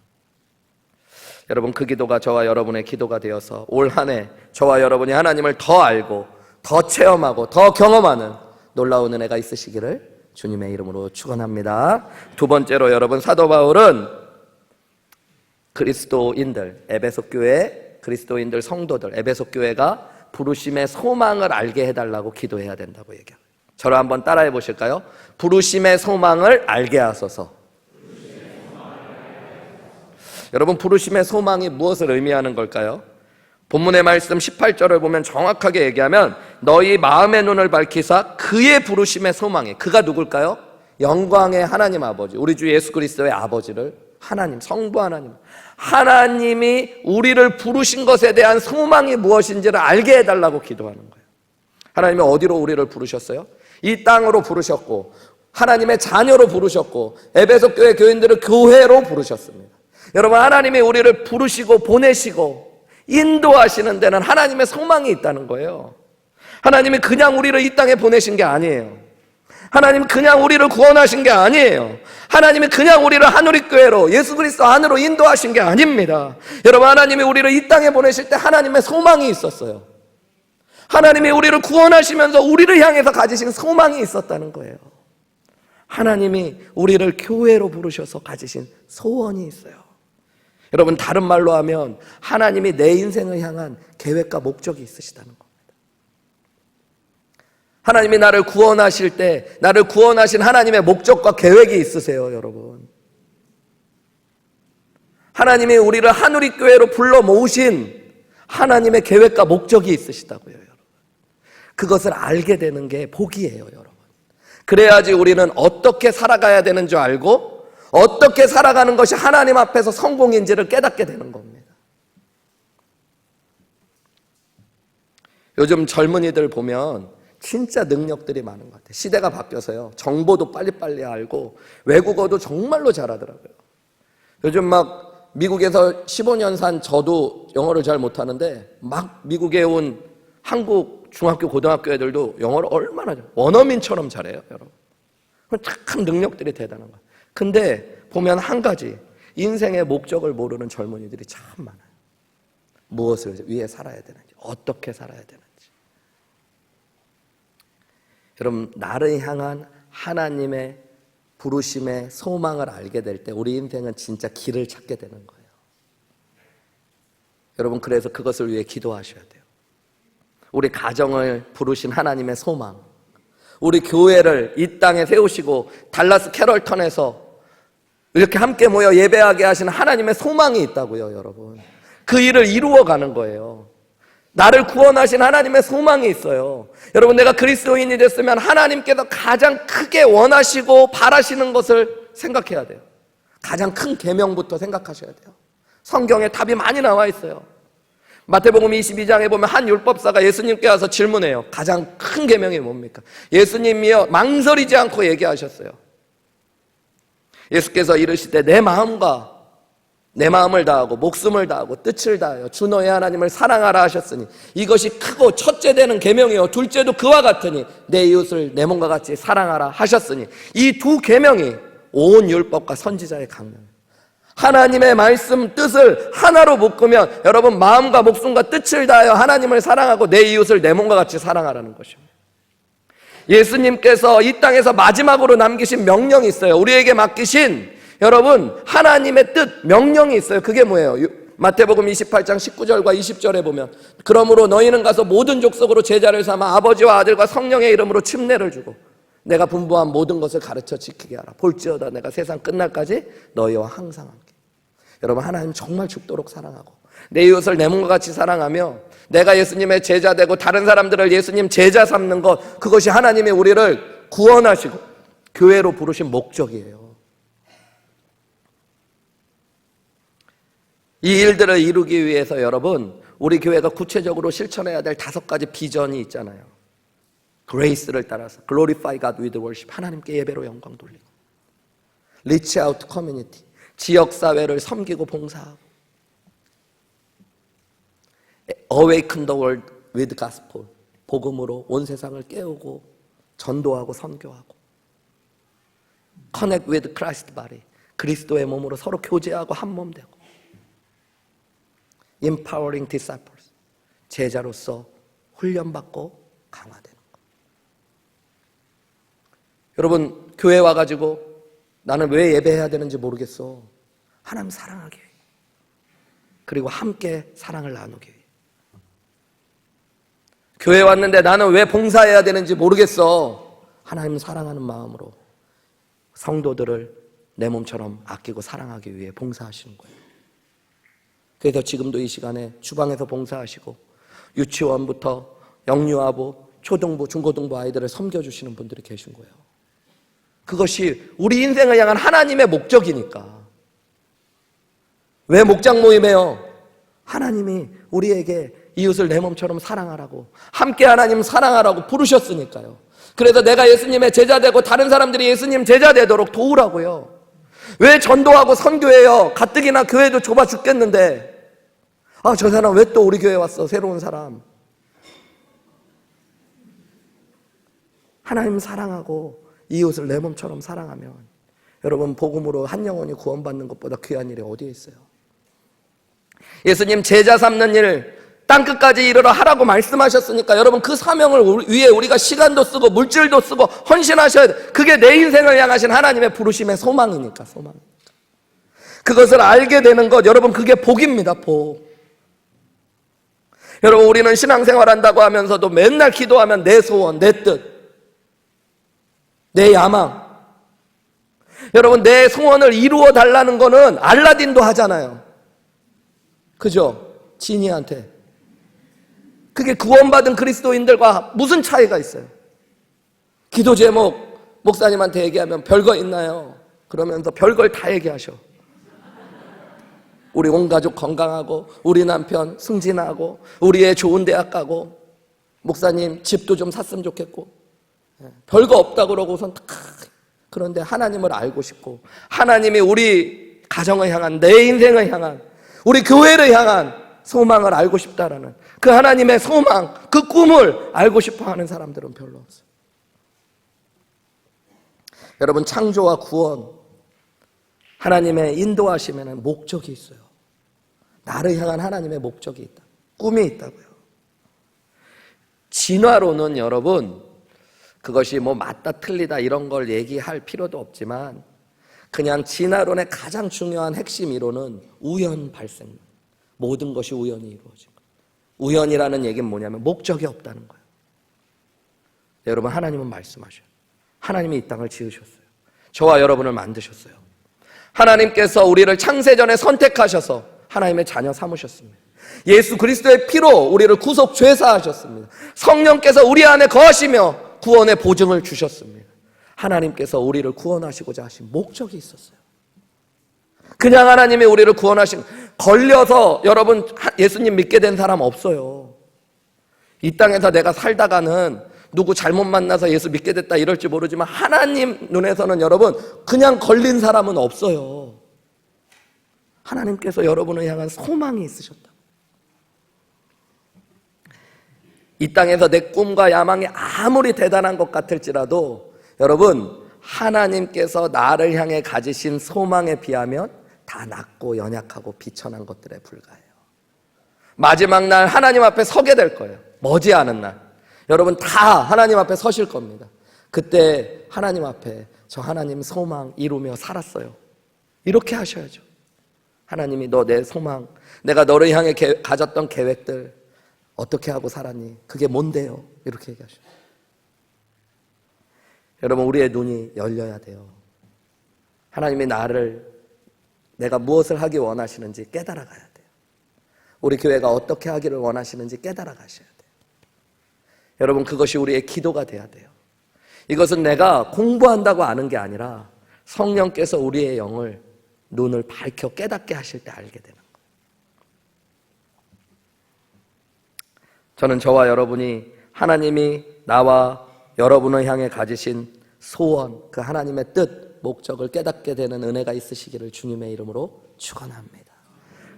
여러분, 그 기도가 저와 여러분의 기도가 되어서 올 한 해 저와 여러분이 하나님을 더 알고 더 체험하고 더 경험하는 놀라운 은혜가 있으시기를 주님의 이름으로 축원합니다. 두 번째로 여러분, 사도 바울은 그리스도인들, 에베소 교회 그리스도인들 성도들, 에베소 교회가 부르심의 소망을 알게 해달라고 기도해야 된다고 얘기합니다. 저를 한번 따라해 보실까요? 부르심의 소망을 알게 하소서. 여러분, 부르심의 소망이 무엇을 의미하는 걸까요? 본문의 말씀 18절을 보면 정확하게 얘기하면 너희 마음의 눈을 밝히사 그의 부르심의 소망이, 그가 누굴까요? 영광의 하나님 아버지, 우리 주 예수 그리스도의 아버지를, 하나님, 성부 하나님, 하나님이 우리를 부르신 것에 대한 소망이 무엇인지를 알게 해달라고 기도하는 거예요. 하나님이 어디로 우리를 부르셨어요? 이 땅으로 부르셨고 하나님의 자녀로 부르셨고 에베소 교회 교인들을 교회로 부르셨습니다. 여러분, 하나님이 우리를 부르시고 보내시고 인도하시는 데는 하나님의 소망이 있다는 거예요. 하나님이 그냥 우리를 이 땅에 보내신 게 아니에요. 하나님이 그냥 우리를 구원하신 게 아니에요. 하나님이 그냥 우리를 한우리교회로 예수 그리스도 안으로 인도하신 게 아닙니다. 여러분, 하나님이 우리를 이 땅에 보내실 때 하나님의 소망이 있었어요. 하나님이 우리를 구원하시면서 우리를 향해서 가지신 소망이 있었다는 거예요. 하나님이 우리를 교회로 부르셔서 가지신 소원이 있어요. 여러분, 다른 말로 하면 하나님이 내 인생을 향한 계획과 목적이 있으시다는 겁니다. 하나님이 나를 구원하실 때 나를 구원하신 하나님의 목적과 계획이 있으세요, 여러분. 하나님이 우리를 한우리교회로 불러 모으신 하나님의 계획과 목적이 있으시다고요, 여러분. 그것을 알게 되는 게 복이에요, 여러분. 그래야지 우리는 어떻게 살아가야 되는 줄 알고 어떻게 살아가는 것이 하나님 앞에서 성공인지를 깨닫게 되는 겁니다. 요즘 젊은이들 보면 진짜 능력들이 많은 것 같아요. 시대가 바뀌어서요, 정보도 빨리빨리 알고 외국어도 정말로 잘하더라고요. 요즘 막 미국에서 15년 산 저도 영어를 잘 못하는데 막 미국에 온 한국 중학교 고등학교 애들도 영어를 얼마나 원어민처럼 잘해요, 여러분. 참 능력들이 대단한 거예요. 근데 보면 한 가지, 인생의 목적을 모르는 젊은이들이 참 많아요. 무엇을 위해 살아야 되는지, 어떻게 살아야 되는지. 여러분, 나를 향한 하나님의 부르심의 소망을 알게 될 때 우리 인생은 진짜 길을 찾게 되는 거예요. 여러분, 그래서 그것을 위해 기도하셔야 돼요. 우리 가정을 부르신 하나님의 소망, 우리 교회를 이 땅에 세우시고 달라스 캐럴턴에서 이렇게 함께 모여 예배하게 하시는 하나님의 소망이 있다고요, 여러분. 그 일을 이루어가는 거예요. 나를 구원하신 하나님의 소망이 있어요. 여러분, 내가 그리스도인이 됐으면 하나님께서 가장 크게 원하시고 바라시는 것을 생각해야 돼요. 가장 큰 계명부터 생각하셔야 돼요. 성경에 답이 많이 나와 있어요. 마태복음 22장에 보면 한 율법사가 예수님께 와서 질문해요. 가장 큰 계명이 뭡니까? 예수님이요, 망설이지 않고 얘기하셨어요. 예수께서 이르시되 내 마음과 내 마음을 다하고 목숨을 다하고 뜻을 다하여 주 너의 하나님을 사랑하라 하셨으니 이것이 크고 첫째 되는 계명이요 둘째도 그와 같으니 내 이웃을 내 몸과 같이 사랑하라 하셨으니 이 두 계명이 온 율법과 선지자의 강령. 하나님의 말씀 뜻을 하나로 묶으면 여러분, 마음과 목숨과 뜻을 다하여 하나님을 사랑하고 내 이웃을 내 몸과 같이 사랑하라는 것입니다. 예수님께서 이 땅에서 마지막으로 남기신 명령이 있어요. 우리에게 맡기신 여러분 하나님의 뜻, 명령이 있어요. 그게 뭐예요? 마태복음 28장 19절과 20절에 보면 그러므로 너희는 가서 모든 족속으로 제자를 삼아 아버지와 아들과 성령의 이름으로 침례를 주고 내가 분부한 모든 것을 가르쳐 지키게 하라. 볼지어다 내가 세상 끝날까지 너희와 항상 함께. 여러분, 하나님 정말 죽도록 사랑하고 내 이웃을 내 몸과 같이 사랑하며 내가 예수님의 제자 되고 다른 사람들을 예수님 제자 삼는 것, 그것이 하나님이 우리를 구원하시고 교회로 부르신 목적이에요. 이 일들을 이루기 위해서 여러분, 우리 교회가 구체적으로 실천해야 될 5가지 비전이 있잖아요. 그레이스를 따라서 Glorify God with worship, 하나님께 예배로 영광 돌리고, Reach out to community, 지역사회를 섬기고 봉사하고, Awaken the world with gospel, 복음으로 온 세상을 깨우고 전도하고 선교하고, Connect with Christ body, 그리스도의 몸으로 서로 교제하고 한 몸 되고, empowering disciples. 제자로서 훈련받고 강화되는 것. 여러분, 교회 와가지고 나는 왜 예배해야 되는지 모르겠어. 하나님 사랑하기 위해. 그리고 함께 사랑을 나누기 위해. 교회 왔는데 나는 왜 봉사해야 되는지 모르겠어. 하나님 사랑하는 마음으로 성도들을 내 몸처럼 아끼고 사랑하기 위해 봉사하시는 거예요. 그래서 지금도 이 시간에 주방에서 봉사하시고 유치원부터 영유아부, 초등부, 중고등부 아이들을 섬겨주시는 분들이 계신 거예요. 그것이 우리 인생을 향한 하나님의 목적이니까. 왜 목장 모임해요? 하나님이 우리에게 이웃을 내 몸처럼 사랑하라고, 함께 하나님 사랑하라고 부르셨으니까요. 그래서 내가 예수님의 제자 되고 다른 사람들이 예수님 제자 되도록 도우라고요. 왜 전도하고 선교해요? 가뜩이나 교회도 좁아 죽겠는데. 아, 저 사람 왜 또 우리 교회 왔어? 새로운 사람. 하나님 사랑하고 이웃을 내 몸처럼 사랑하면 여러분, 복음으로 한 영혼이 구원받는 것보다 귀한 일이 어디에 있어요? 예수님 제자 삼는 일 땅끝까지 이르러 하라고 말씀하셨으니까 여러분, 그 사명을 위해 우리가 시간도 쓰고 물질도 쓰고 헌신하셔야 돼. 그게 내 인생을 향하신 하나님의 부르심의 소망이니까. 그것을 알게 되는 것, 여러분, 그게 복입니다. 복. 여러분, 우리는 신앙생활 한다고 하면서도 맨날 기도하면 내 소원, 내 뜻, 내 야망. 여러분, 내 소원을 이루어 달라는 거는 알라딘도 하잖아요. 그죠? 지니한테. 그게 구원받은 그리스도인들과 무슨 차이가 있어요? 기도 제목 목사님한테 얘기하면 별거 있나요? 그러면서 별걸 다 얘기하셔. 우리 온 가족 건강하고, 우리 남편 승진하고, 우리 애 좋은 대학 가고, 목사님 집도 좀 샀으면 좋겠고, 별거 없다고 그러고선 그런데 하나님을 알고 싶고, 하나님이 우리 가정을 향한, 내 인생을 향한, 우리 교회를 향한 소망을 알고 싶다라는 그 하나님의 소망, 그 꿈을 알고 싶어 하는 사람들은 별로 없어요. 여러분, 창조와 구원, 하나님의 인도하심에는 목적이 있어요. 나를 향한 하나님의 목적이 있다. 꿈이 있다고요. 진화론은 여러분, 그것이 뭐 맞다 틀리다 이런 걸 얘기할 필요도 없지만, 그냥 진화론의 가장 중요한 핵심 이론은 우연 발생. 모든 것이 우연히 이루어진 거예요. 우연이라는 얘기는 뭐냐면 목적이 없다는 거예요. 여러분, 하나님은 말씀하셔요. 하나님이 이 땅을 지으셨어요. 저와 여러분을 만드셨어요. 하나님께서 우리를 창세전에 선택하셔서 하나님의 자녀 삼으셨습니다. 예수 그리스도의 피로 우리를 구속 죄사하셨습니다. 성령께서 우리 안에 거하시며 구원의 보증을 주셨습니다. 하나님께서 우리를 구원하시고자 하신 목적이 있었어요. 그냥 하나님이 우리를 구원하신, 걸려서 여러분 예수님 믿게 된 사람 없어요. 이 땅에서 내가 살다가는 누구 잘못 만나서 예수 믿게 됐다 이럴지 모르지만 하나님 눈에서는 여러분 그냥 걸린 사람은 없어요. 하나님께서 여러분을 향한 소망이 있으셨다. 이 땅에서 내 꿈과 야망이 아무리 대단한 것 같을지라도 여러분, 하나님께서 나를 향해 가지신 소망에 비하면 다 낮고 연약하고 비천한 것들에 불과해요. 마지막 날 하나님 앞에 서게 될 거예요. 머지않은 날 여러분 다 하나님 앞에 서실 겁니다. 그때 하나님 앞에 저 하나님 소망 이루며 살았어요, 이렇게 하셔야죠. 하나님이 너 내 소망, 내가 너를 향해 가졌던 계획들 어떻게 하고 살았니? 그게 뭔데요? 이렇게 얘기하셔요. 여러분, 우리의 눈이 열려야 돼요. 하나님이 내가 무엇을 하기 원하시는지 깨달아 가야 돼요. 우리 교회가 어떻게 하기를 원하시는지 깨달아 가셔야 돼요. 여러분, 그것이 우리의 기도가 돼야 돼요. 이것은 내가 공부한다고 아는 게 아니라 성령께서 우리의 영을, 눈을 밝혀 깨닫게 하실 때 알게 되는 거예요. 저는 저와 여러분이 하나님이 나와 여러분을 향해 가지신 소원, 그 하나님의 뜻, 목적을 깨닫게 되는 은혜가 있으시기를 주님의 이름으로 축원합니다.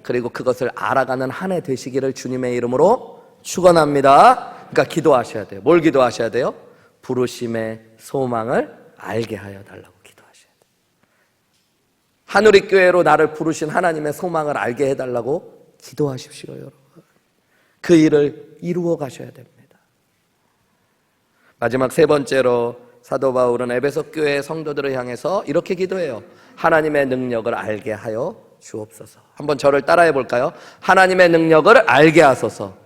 그리고 그것을 알아가는 한 해 되시기를 주님의 이름으로 축원합니다. 그러니까 기도하셔야 돼요. 뭘 기도하셔야 돼요? 부르심의 소망을 알게 하여 달라고 기도하셔야 돼요. 하누리 교회로 나를 부르신 하나님의 소망을 알게 해달라고 기도하십시오, 여러분. 그 일을 이루어 가셔야 됩니다. 마지막 세 번째로 사도 바울은 에베소 교회 성도들을 향해서 이렇게 기도해요. 하나님의 능력을 알게 하여 주옵소서. 한번 저를 따라해 볼까요? 하나님의 능력을 알게 하소서.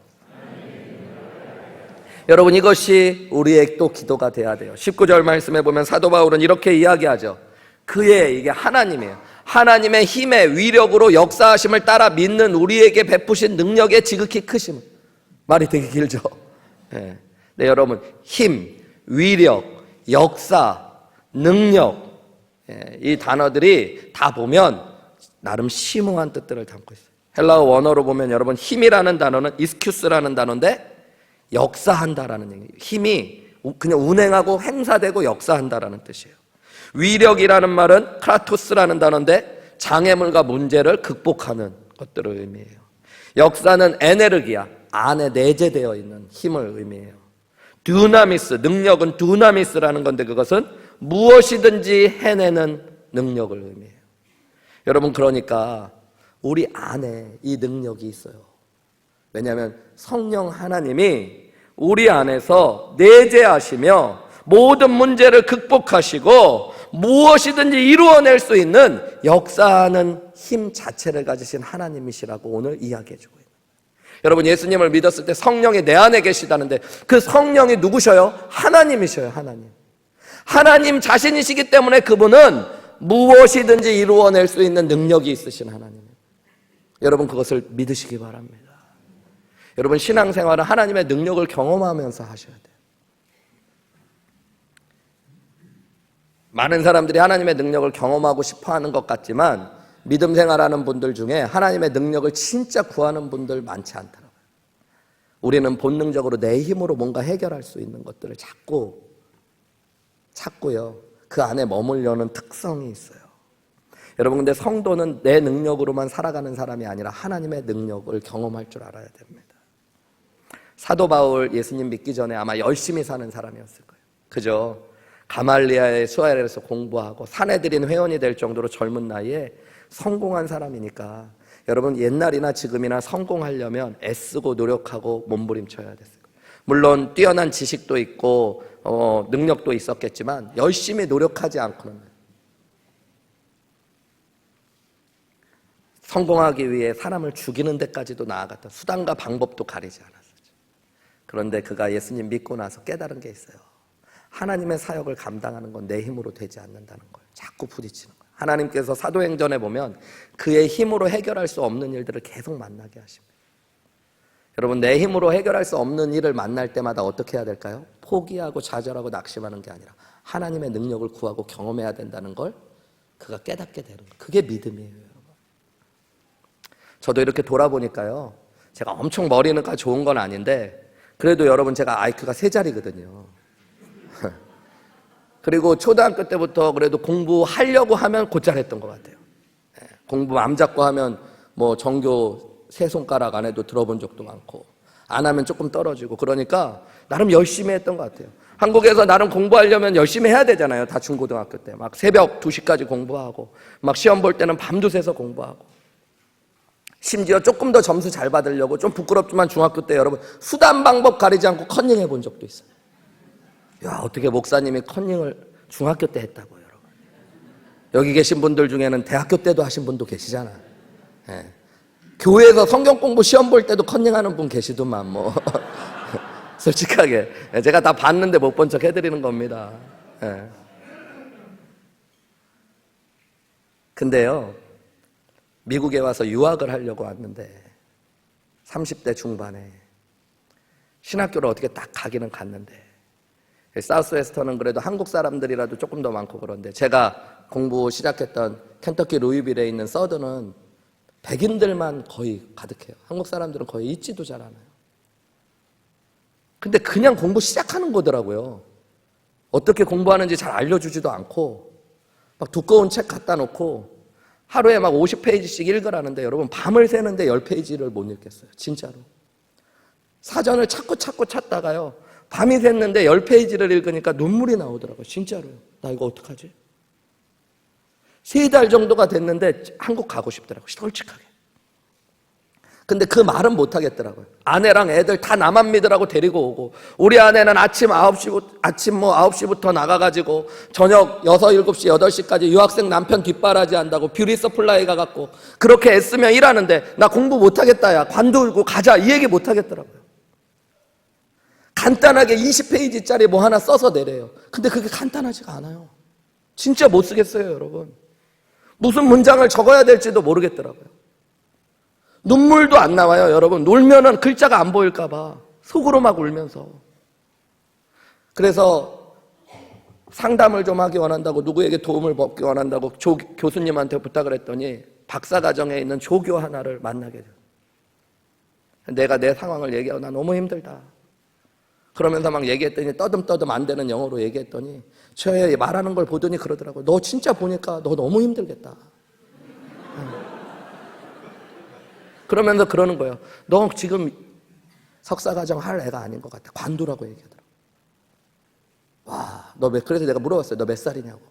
여러분, 이것이 우리의 또 기도가 돼야 돼요. 19절 말씀에 보면 사도 바울은 이렇게 이야기하죠. 그의, 이게 하나님이에요. 하나님의 힘의 위력으로 역사하심을 따라 믿는 우리에게 베푸신 능력의 지극히 크심. 말이 되게 길죠. 네, 여러분, 힘, 위력, 역사, 능력, 이 단어들이 다 보면 나름 심오한 뜻들을 담고 있어요. 헬라어 원어로 보면 여러분, 힘이라는 단어는 이스큐스라는 단어인데 역사한다라는 얘기예요. 힘이 그냥 운행하고 행사되고 역사한다라는 뜻이에요. 위력이라는 말은 크라토스라는 단어인데 장애물과 문제를 극복하는 것들을 의미해요. 역사는 에네르기야, 안에 내재되어 있는 힘을 의미해요. 듀나미스, 능력은 듀나미스라는 건데 그것은 무엇이든지 해내는 능력을 의미해요. 여러분, 그러니까 우리 안에 이 능력이 있어요. 왜냐하면 성령 하나님이 우리 안에서 내재하시며 모든 문제를 극복하시고 무엇이든지 이루어낼 수 있는 역사하는 힘 자체를 가지신 하나님이시라고 오늘 이야기해주고 있는 거예요. 여러분, 예수님을 믿었을 때 성령이 내 안에 계시다는데 그 성령이 누구셔요? 하나님이셔요. 하나님 자신이시기 때문에 그분은 무엇이든지 이루어낼 수 있는 능력이 있으신 하나님이에요. 여러분, 그것을 믿으시기 바랍니다. 여러분, 신앙생활은 하나님의 능력을 경험하면서 하셔야 돼요. 많은 사람들이 하나님의 능력을 경험하고 싶어하는 것 같지만 믿음 생활하는 분들 중에 하나님의 능력을 진짜 구하는 분들 많지 않더라고요. 우리는 본능적으로 내 힘으로 뭔가 해결할 수 있는 것들을 자꾸 찾고요, 그 안에 머물려는 특성이 있어요. 여러분, 근데 성도는 내 능력으로만 살아가는 사람이 아니라 하나님의 능력을 경험할 줄 알아야 됩니다. 사도 바울, 예수님 믿기 전에 아마 열심히 사는 사람이었을 거예요. 그죠? 가말리아의 수아에서 공부하고 사내들인 회원이 될 정도로 젊은 나이에 성공한 사람이니까 여러분, 옛날이나 지금이나 성공하려면 애쓰고 노력하고 몸부림쳐야 됐어요. 물론 뛰어난 지식도 있고 능력도 있었겠지만 열심히 노력하지 않고는 성공하기 위해 사람을 죽이는 데까지도 나아갔다. 수단과 방법도 가리지 않았어요. 그런데 그가 예수님 믿고 나서 깨달은 게 있어요. 하나님의 사역을 감당하는 건 내 힘으로 되지 않는다는 걸 자꾸 부딪히는 거예요. 하나님께서 사도행전에 보면 그의 힘으로 해결할 수 없는 일들을 계속 만나게 하십니다. 여러분, 내 힘으로 해결할 수 없는 일을 만날 때마다 어떻게 해야 될까요? 포기하고 좌절하고 낙심하는 게 아니라 하나님의 능력을 구하고 경험해야 된다는 걸 그가 깨닫게 되는 거예요. 그게 믿음이에요, 여러분. 저도 이렇게 돌아보니까요, 제가 엄청 머리가 좋은 건 아닌데 그래도 여러분, 제가 IQ가 3자리거든요. 그리고 초등학교 때부터 그래도 공부하려고 하면 곧잘 했던 것 같아요. 공부 맘 잡고 하면 뭐 전교 3손가락 안에도 들어본 적도 많고, 안 하면 조금 떨어지고, 그러니까 나름 열심히 했던 것 같아요. 한국에서 나름 공부하려면 열심히 해야 되잖아요. 다 중고등학교 때 막 새벽 2시까지 공부하고 막 시험 볼 때는 밤도 새서 공부하고, 심지어 조금 더 점수 잘 받으려고 좀 부끄럽지만 중학교 때 여러분 수단 방법 가리지 않고 컨닝 해본 적도 있어요. 야, 어떻게 목사님이 컨닝을 중학교 때 했다고요, 여러분. 여기 계신 분들 중에는 대학교 때도 하신 분도 계시잖아요. 예. 교회에서 성경 공부 시험 볼 때도 컨닝하는 분 계시더만 뭐. 솔직하게 제가 다 봤는데 못 본 척 해드리는 겁니다. 예. 근데요, 미국에 와서 유학을 하려고 왔는데 30대 중반에 신학교를 어떻게 딱 가기는 갔는데, 사우스웨스턴은 그래도 한국 사람들이라도 조금 더 많고 그런데 제가 공부 시작했던 켄터키 루이빌에 있는 서든은 백인들만 거의 가득해요. 한국 사람들은 거의 있지도 잘 않아요. 근데 그냥 공부 시작하는 거더라고요. 어떻게 공부하는지 잘 알려주지도 않고 막 두꺼운 책 갖다 놓고 하루에 막 50페이지씩 읽으라는데 여러분, 밤을 새는데 10페이지를 못 읽겠어요. 진짜로. 사전을 찾고 찾다가요, 밤이 샜는데 10페이지를 읽으니까 눈물이 나오더라고요. 진짜로요. 나 이거 어떡하지? 3달 정도가 됐는데 한국 가고 싶더라고요. 솔직하게. 근데 그 말은 못 하겠더라고요. 아내랑 애들 다 나만 믿으라고 데리고 오고, 우리 아내는 아침 9시부터 나가가지고 저녁 6, 7시, 8시까지 유학생 남편 뒷바라지 한다고 뷰티 서플라이 가갖고 그렇게 애쓰며 일하는데 나 공부 못 하겠다, 야 관두고 가자, 이 얘기 못 하겠더라고요. 간단하게 20페이지짜리 뭐 하나 써서 내래요. 근데 그게 간단하지가 않아요. 진짜 못 쓰겠어요, 여러분. 무슨 문장을 적어야 될지도 모르겠더라고요. 눈물도 안 나와요, 여러분. 놀면은 글자가 안 보일까봐 속으로 막 울면서. 그래서 상담을 좀 하기 원한다고, 누구에게 도움을 받기 원한다고 교수님한테 부탁을 했더니 박사과정에 있는 조교 하나를 만나게 돼요. 내가 내 상황을 얘기하고 나 너무 힘들다. 그러면서 막 얘기했더니 떠듬떠듬 안 되는 영어로 얘기했더니 저 말하는 걸 보더니 그러더라고요. 너 진짜 보니까 너 너무 힘들겠다. 그러면서 그러는 거예요. 너 지금 석사과정 할 애가 아닌 것 같아. 관두라고 얘기하더라고. 와, 그래서 내가 물어봤어요. 너 몇 살이냐고.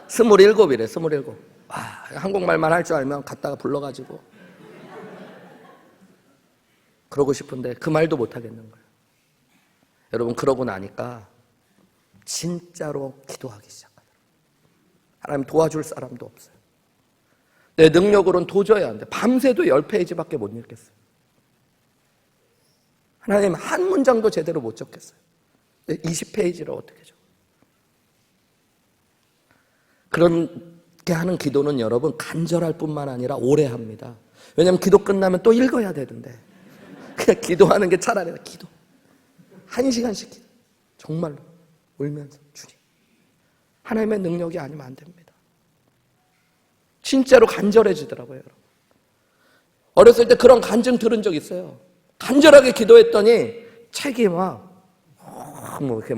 27이래, 27. 와, 한국말만 할 줄 알면 갔다가 불러가지고. 그러고 싶은데 그 말도 못 하겠는 거예요. 여러분, 그러고 나니까 진짜로 기도하기 시작하더라고요. 하나님 도와줄 사람도 없어요. 내 능력으로는 도저히 안 돼. 밤새도 10페이지밖에 못 읽겠어요. 하나님 한 문장도 제대로 못 적겠어요. 20페이지를 어떻게 적어요? 그렇게 하는 기도는 여러분 간절할 뿐만 아니라 오래 합니다. 왜냐하면 기도 끝나면 또 읽어야 되는데 그냥 기도하는 게 차라리 기도. 1시간씩 기도. 정말로 울면서 주님, 하나님의 능력이 아니면 안 됩니다. 진짜로 간절해지더라고요, 여러분. 어렸을 때 그런 간증 들은 적 있어요. 간절하게 기도했더니 책이 이렇게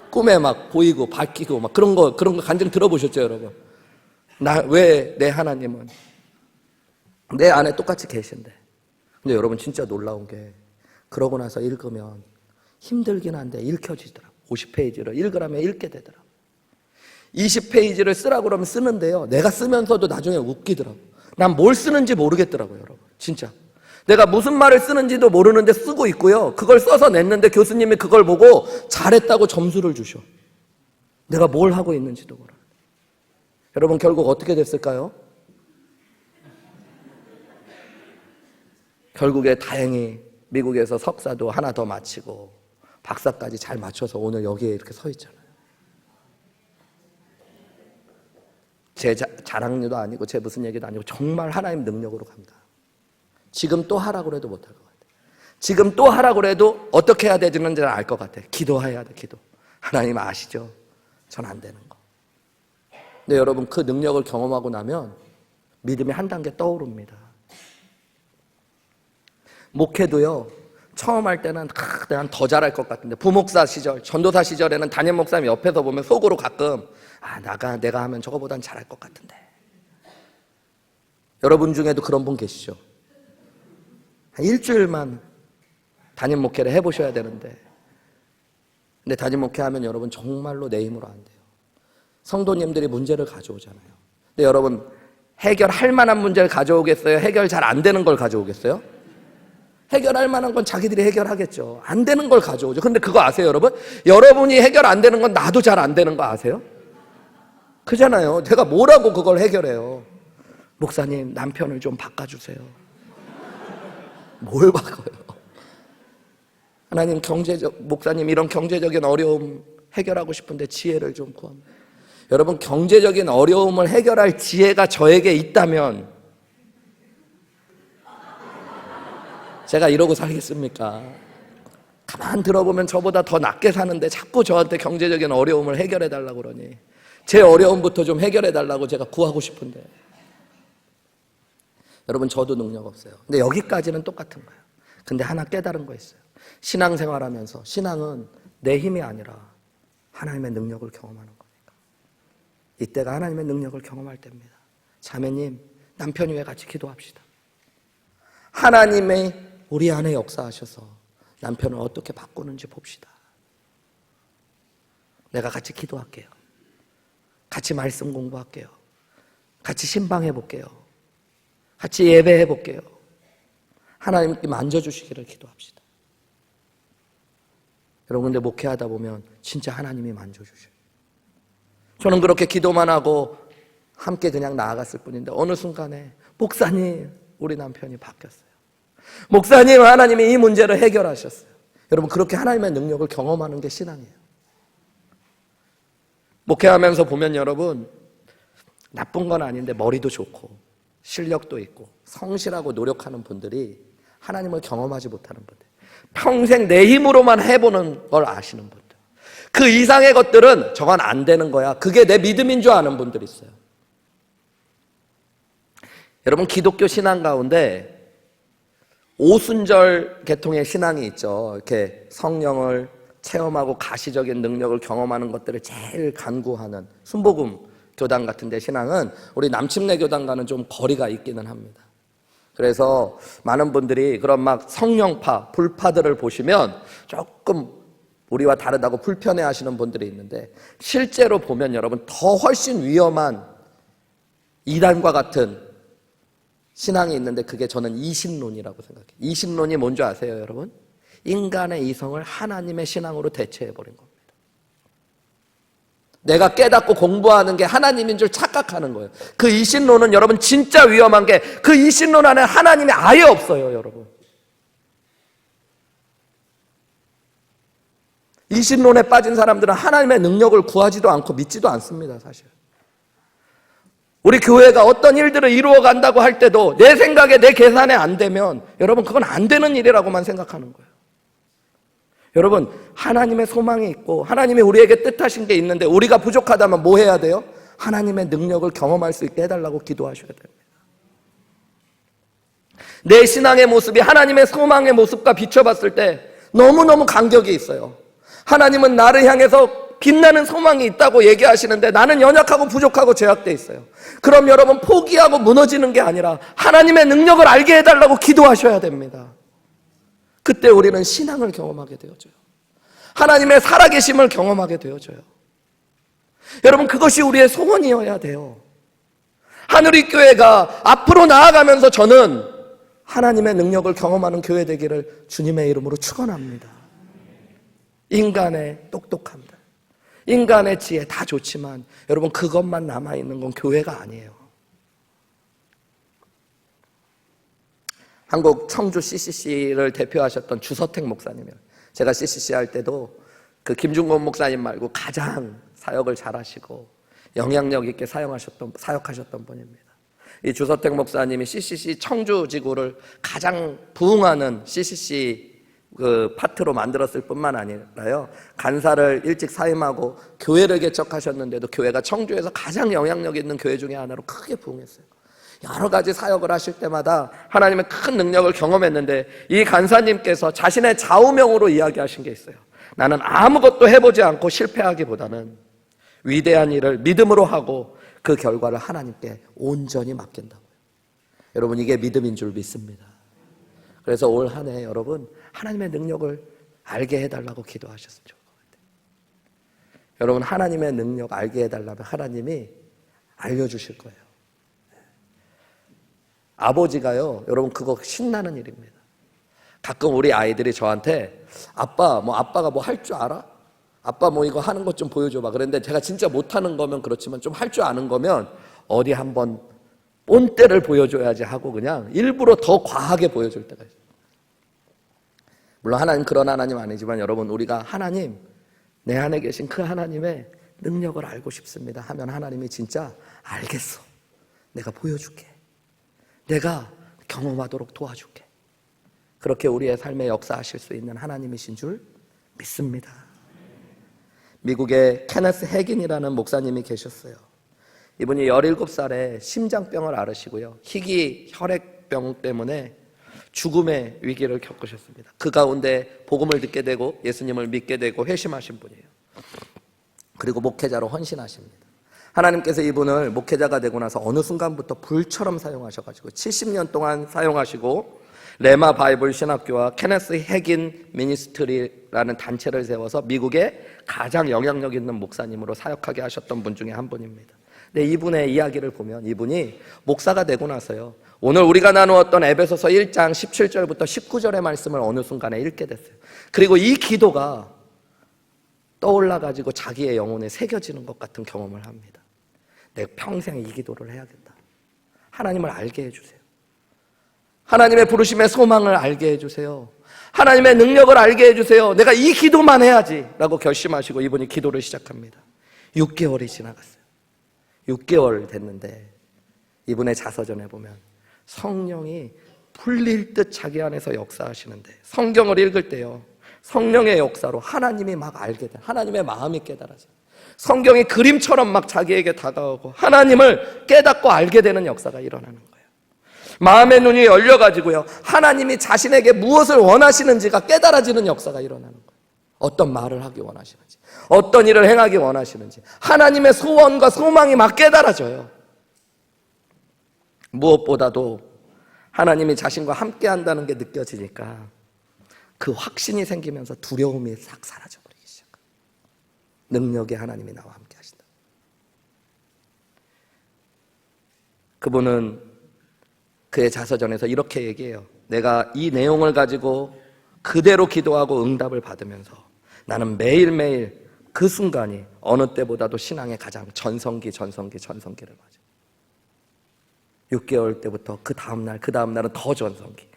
꿈에 막 보이고 바뀌고 그런 거 간증 들어보셨죠, 여러분? 왜 내 하나님은 내 안에 똑같이 계신데. 근데 여러분 진짜 놀라운 게 그러고 나서 읽으면 힘들긴 한데 읽혀지더라고요. 50페이지를 읽으라면 읽게 되더라고요. 20페이지를 쓰라고 그러면 쓰는데요, 내가 쓰면서도 나중에 웃기더라고요. 난 뭘 쓰는지 모르겠더라고요, 여러분. 진짜 내가 무슨 말을 쓰는지도 모르는데 쓰고 있고요, 그걸 써서 냈는데 교수님이 그걸 보고 잘했다고 점수를 주셔. 내가 뭘 하고 있는지도 몰라요. 여러분, 결국 어떻게 됐을까요? 결국에 다행히 미국에서 석사도 하나 더 마치고 박사까지 잘 맞춰서 오늘 여기에 이렇게 서 있잖아요. 제 자랑도 아니고 제 무슨 얘기도 아니고 정말 하나님 능력으로 갑니다. 지금 또 하라고 해도 못할 것 같아요. 지금 또 하라고 해도 어떻게 해야 되는지 알 것 같아요. 기도해야 돼, 기도. 하나님 아시죠? 전 안 되는 거. 근데 여러분, 그 능력을 경험하고 나면 믿음이 한 단계 떠오릅니다. 목회도요, 처음 할 때는 내가 더 잘할 것 같은데, 부목사 시절, 전도사 시절에는 담임 목사님 옆에서 보면 속으로 가끔 내가 하면 저거보단 잘할 것 같은데. 여러분 중에도 그런 분 계시죠? 한 일주일만 담임 목회를 해보셔야 되는데, 근데 담임 목회하면 여러분 정말로 내 힘으로 안 돼요. 성도님들이 문제를 가져오잖아요. 근데 여러분, 해결할 만한 문제를 가져오겠어요? 해결 잘 안 되는 걸 가져오겠어요? 해결할 만한 건 자기들이 해결하겠죠. 안 되는 걸 가져오죠. 근데 그거 아세요, 여러분? 여러분이 해결 안 되는 건 나도 잘 안 되는 거 아세요? 그잖아요. 내가 뭐라고 그걸 해결해요? 목사님, 남편을 좀 바꿔주세요. 뭘 바꿔요? 하나님, 목사님, 이런 경제적인 어려움 해결하고 싶은데 지혜를 좀 구합니다. 여러분, 경제적인 어려움을 해결할 지혜가 저에게 있다면 제가 이러고 살겠습니까? 가만 들어보면 저보다 더 낫게 사는데 자꾸 저한테 경제적인 어려움을 해결해달라고 그러니 제 어려움부터 좀 해결해달라고 제가 구하고 싶은데. 여러분, 저도 능력 없어요. 근데 여기까지는 똑같은 거예요. 근데 하나 깨달은 거 있어요. 신앙생활하면서 신앙은 내 힘이 아니라 하나님의 능력을 경험하는 거니까. 이때가 하나님의 능력을 경험할 때입니다. 자매님, 남편 위해 같이 기도합시다. 하나님의 우리 안에 역사하셔서 남편을 어떻게 바꾸는지 봅시다. 내가 같이 기도할게요. 같이 말씀 공부할게요. 같이 신방해 볼게요. 같이 예배해 볼게요. 하나님께 만져주시기를 기도합시다. 여러분, 근데 목회하다 보면 진짜 하나님이 만져주셔요. 저는 그렇게 기도만 하고 함께 그냥 나아갔을 뿐인데 어느 순간에 목사님, 우리 남편이 바뀌었어요. 목사님, 하나님이 이 문제를 해결하셨어요. 여러분, 그렇게 하나님의 능력을 경험하는 게 신앙이에요. 목회하면서 보면 여러분, 나쁜 건 아닌데 머리도 좋고 실력도 있고 성실하고 노력하는 분들이 하나님을 경험하지 못하는 분들, 평생 내 힘으로만 해보는 걸 아시는 분들, 그 이상의 것들은 저건 안 되는 거야, 그게 내 믿음인 줄 아는 분들이 있어요. 여러분, 기독교 신앙 가운데 오순절 계통의 신앙이 있죠. 이렇게 성령을 체험하고 가시적인 능력을 경험하는 것들을 제일 간구하는 순복음 교단 같은 데 신앙은 우리 남침내 교단과는 좀 거리가 있기는 합니다. 그래서 많은 분들이 그런 막 성령파, 불파들을 보시면 조금 우리와 다르다고 불편해 하시는 분들이 있는데, 실제로 보면 여러분 더 훨씬 위험한 이단과 같은 신앙이 있는데 그게 저는 이신론이라고 생각해요. 이신론이 뭔지 아세요, 여러분? 인간의 이성을 하나님의 신앙으로 대체해버린 겁니다. 내가 깨닫고 공부하는 게 하나님인 줄 착각하는 거예요. 그 이신론은 여러분 진짜 위험한 게, 그 이신론 안에 하나님이 아예 없어요, 여러분. 이신론에 빠진 사람들은 하나님의 능력을 구하지도 않고 믿지도 않습니다, 사실. 우리 교회가 어떤 일들을 이루어 간다고 할 때도 내 생각에, 내 계산에 안 되면 여러분 그건 안 되는 일이라고만 생각하는 거예요. 여러분, 하나님의 소망이 있고 하나님이 우리에게 뜻하신 게 있는데 우리가 부족하다면 뭐 해야 돼요? 하나님의 능력을 경험할 수 있게 해달라고 기도하셔야 됩니다. 내 신앙의 모습이 하나님의 소망의 모습과 비춰봤을 때 너무너무 간격이 있어요. 하나님은 나를 향해서 빛나는 소망이 있다고 얘기하시는데 나는 연약하고 부족하고 제약돼 있어요. 그럼 여러분, 포기하고 무너지는 게 아니라 하나님의 능력을 알게 해달라고 기도하셔야 됩니다. 그때 우리는 신앙을 경험하게 되어져요. 하나님의 살아계심을 경험하게 되어져요. 여러분, 그것이 우리의 소원이어야 돼요. 하늘의 교회가 앞으로 나아가면서 저는 하나님의 능력을 경험하는 교회 되기를 주님의 이름으로 축원합니다. 인간의 똑똑함들, 인간의 지혜 다 좋지만 여러분, 그것만 남아있는 건 교회가 아니에요. 한국 청주 CCC를 대표하셨던 주서택 목사님이에요. 제가 CCC 할 때도 그 김중곤 목사님 말고 가장 사역을 잘하시고 영향력 있게 사역하셨던 분입니다. 이 주서택 목사님이 CCC 청주 지구를 가장 부흥하는 CCC 그 파트로 만들었을 뿐만 아니라요, 간사를 일찍 사임하고 교회를 개척하셨는데도 교회가 청주에서 가장 영향력 있는 교회 중에 하나로 크게 부흥했어요. 여러 가지 사역을 하실 때마다 하나님의 큰 능력을 경험했는데, 이 간사님께서 자신의 좌우명으로 이야기하신 게 있어요. 나는 아무것도 해보지 않고 실패하기보다는 위대한 일을 믿음으로 하고 그 결과를 하나님께 온전히 맡긴다고요. 여러분, 이게 믿음인 줄 믿습니다. 그래서 올 한 해 여러분, 하나님의 능력을 알게 해달라고 기도하셨으면 좋을 것 같아요. 여러분, 하나님의 능력 알게 해달라면 하나님이 알려주실 거예요. 아버지가요, 여러분, 그거 신나는 일입니다. 가끔 우리 아이들이 저한테 아빠가 뭐 할 줄 알아? 아빠 뭐 이거 하는 것 좀 보여줘봐. 그런데 제가 진짜 못하는 거면 그렇지만 좀 할 줄 아는 거면 어디 한번 본때를 보여줘야지 하고 그냥 일부러 더 과하게 보여줄 때가 있어요. 물론 하나님 그런 하나님 아니지만 여러분, 우리가 하나님, 내 안에 계신 그 하나님의 능력을 알고 싶습니다 하면 하나님이 진짜 알겠어, 내가 보여줄게, 내가 경험하도록 도와줄게, 그렇게 우리의 삶에 역사하실 수 있는 하나님이신 줄 믿습니다. 미국에 케네스 해긴이라는 목사님이 계셨어요. 이분이 17살에 심장병을 앓으시고요, 희귀 혈액병 때문에 죽음의 위기를 겪으셨습니다. 그 가운데 복음을 듣게 되고 예수님을 믿게 되고 회심하신 분이에요. 그리고 목회자로 헌신하십니다. 하나님께서 이분을 목회자가 되고 나서 어느 순간부터 불처럼 사용하셔가지고 70년 동안 사용하시고 레마 바이블 신학교와 케네스 해긴 미니스트리라는 단체를 세워서 미국의 가장 영향력 있는 목사님으로 사역하게 하셨던 분 중에 한 분입니다. 근데 이분의 이야기를 보면 이분이 목사가 되고 나서요, 오늘 우리가 나누었던 에베소서 1장 17절부터 19절의 말씀을 어느 순간에 읽게 됐어요. 그리고 이 기도가 떠올라가지고 자기의 영혼에 새겨지는 것 같은 경험을 합니다. 내가 평생 이 기도를 해야겠다. 하나님을 알게 해주세요. 하나님의 부르심의 소망을 알게 해주세요. 하나님의 능력을 알게 해주세요. 내가 이 기도만 해야지 라고 결심하시고 이분이 기도를 시작합니다. 6개월이 지나갔어요. 6개월 됐는데 이분의 자서전에 보면 성령이 풀릴 듯 자기 안에서 역사하시는데, 성경을 읽을 때요, 성령의 역사로 하나님이 막 알게 돼. 하나님의 마음이 깨달아져요. 성경이 그림처럼 막 자기에게 다가오고 하나님을 깨닫고 알게 되는 역사가 일어나는 거예요. 마음의 눈이 열려가지고요, 하나님이 자신에게 무엇을 원하시는지가 깨달아지는 역사가 일어나는 거예요. 어떤 말을 하기 원하시는지, 어떤 일을 행하기 원하시는지, 하나님의 소원과 소망이 막 깨달아져요. 무엇보다도 하나님이 자신과 함께 한다는 게 느껴지니까 그 확신이 생기면서 두려움이 싹 사라져버리기 시작합니다. 능력의 하나님이 나와 함께 하신다. 그분은 그의 자서전에서 이렇게 얘기해요. 내가 이 내용을 가지고 그대로 기도하고 응답을 받으면서 나는 매일매일 그 순간이 어느 때보다도 신앙의 가장 전성기를 맞아요. 6개월 때부터 그 다음날은 더 전성기.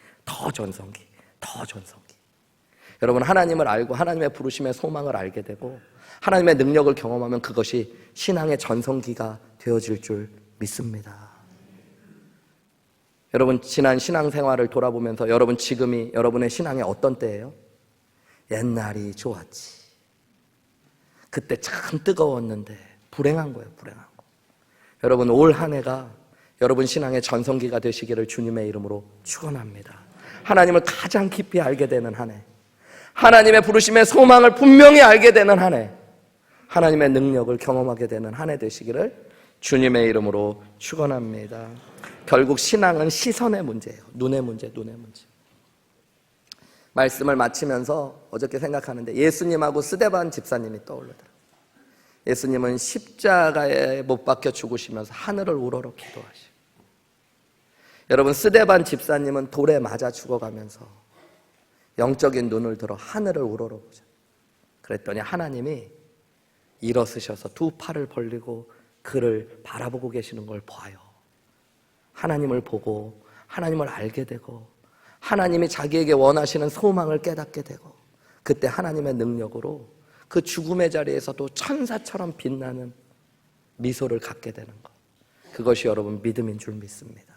여러분, 하나님을 알고 하나님의 부르심의 소망을 알게 되고 하나님의 능력을 경험하면 그것이 신앙의 전성기가 되어질 줄 믿습니다. 여러분, 지난 신앙생활을 돌아보면서 여러분 지금이 여러분의 신앙의 어떤 때예요? 옛날이 좋았지. 그때 참 뜨거웠는데 불행한 거예요. 여러분, 올 한 해가 여러분 신앙의 전성기가 되시기를 주님의 이름으로 축원합니다. 하나님을 가장 깊이 알게 되는 한 해, 하나님의 부르심의 소망을 분명히 알게 되는 한 해, 하나님의 능력을 경험하게 되는 한 해 되시기를 주님의 이름으로 축원합니다. 결국 신앙은 시선의 문제예요. 눈의 문제. 말씀을 마치면서 어저께 생각하는데 예수님하고 스데반 집사님이 떠오르더라고요. 예수님은 십자가에 못 박혀 죽으시면서 하늘을 우러러 기도하시고, 여러분 스데반 집사님은 돌에 맞아 죽어가면서 영적인 눈을 들어 하늘을 우러러 보죠. 그랬더니 하나님이 일어서셔서 두 팔을 벌리고 그를 바라보고 계시는 걸 봐요. 하나님을 보고 하나님을 알게 되고 하나님이 자기에게 원하시는 소망을 깨닫게 되고, 그때 하나님의 능력으로 그 죽음의 자리에서도 천사처럼 빛나는 미소를 갖게 되는 것, 그것이 여러분 믿음인 줄 믿습니다.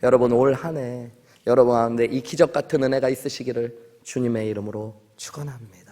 여러분 올 한 해 여러분 가운데 이 기적 같은 은혜가 있으시기를 주님의 이름으로 축원합니다.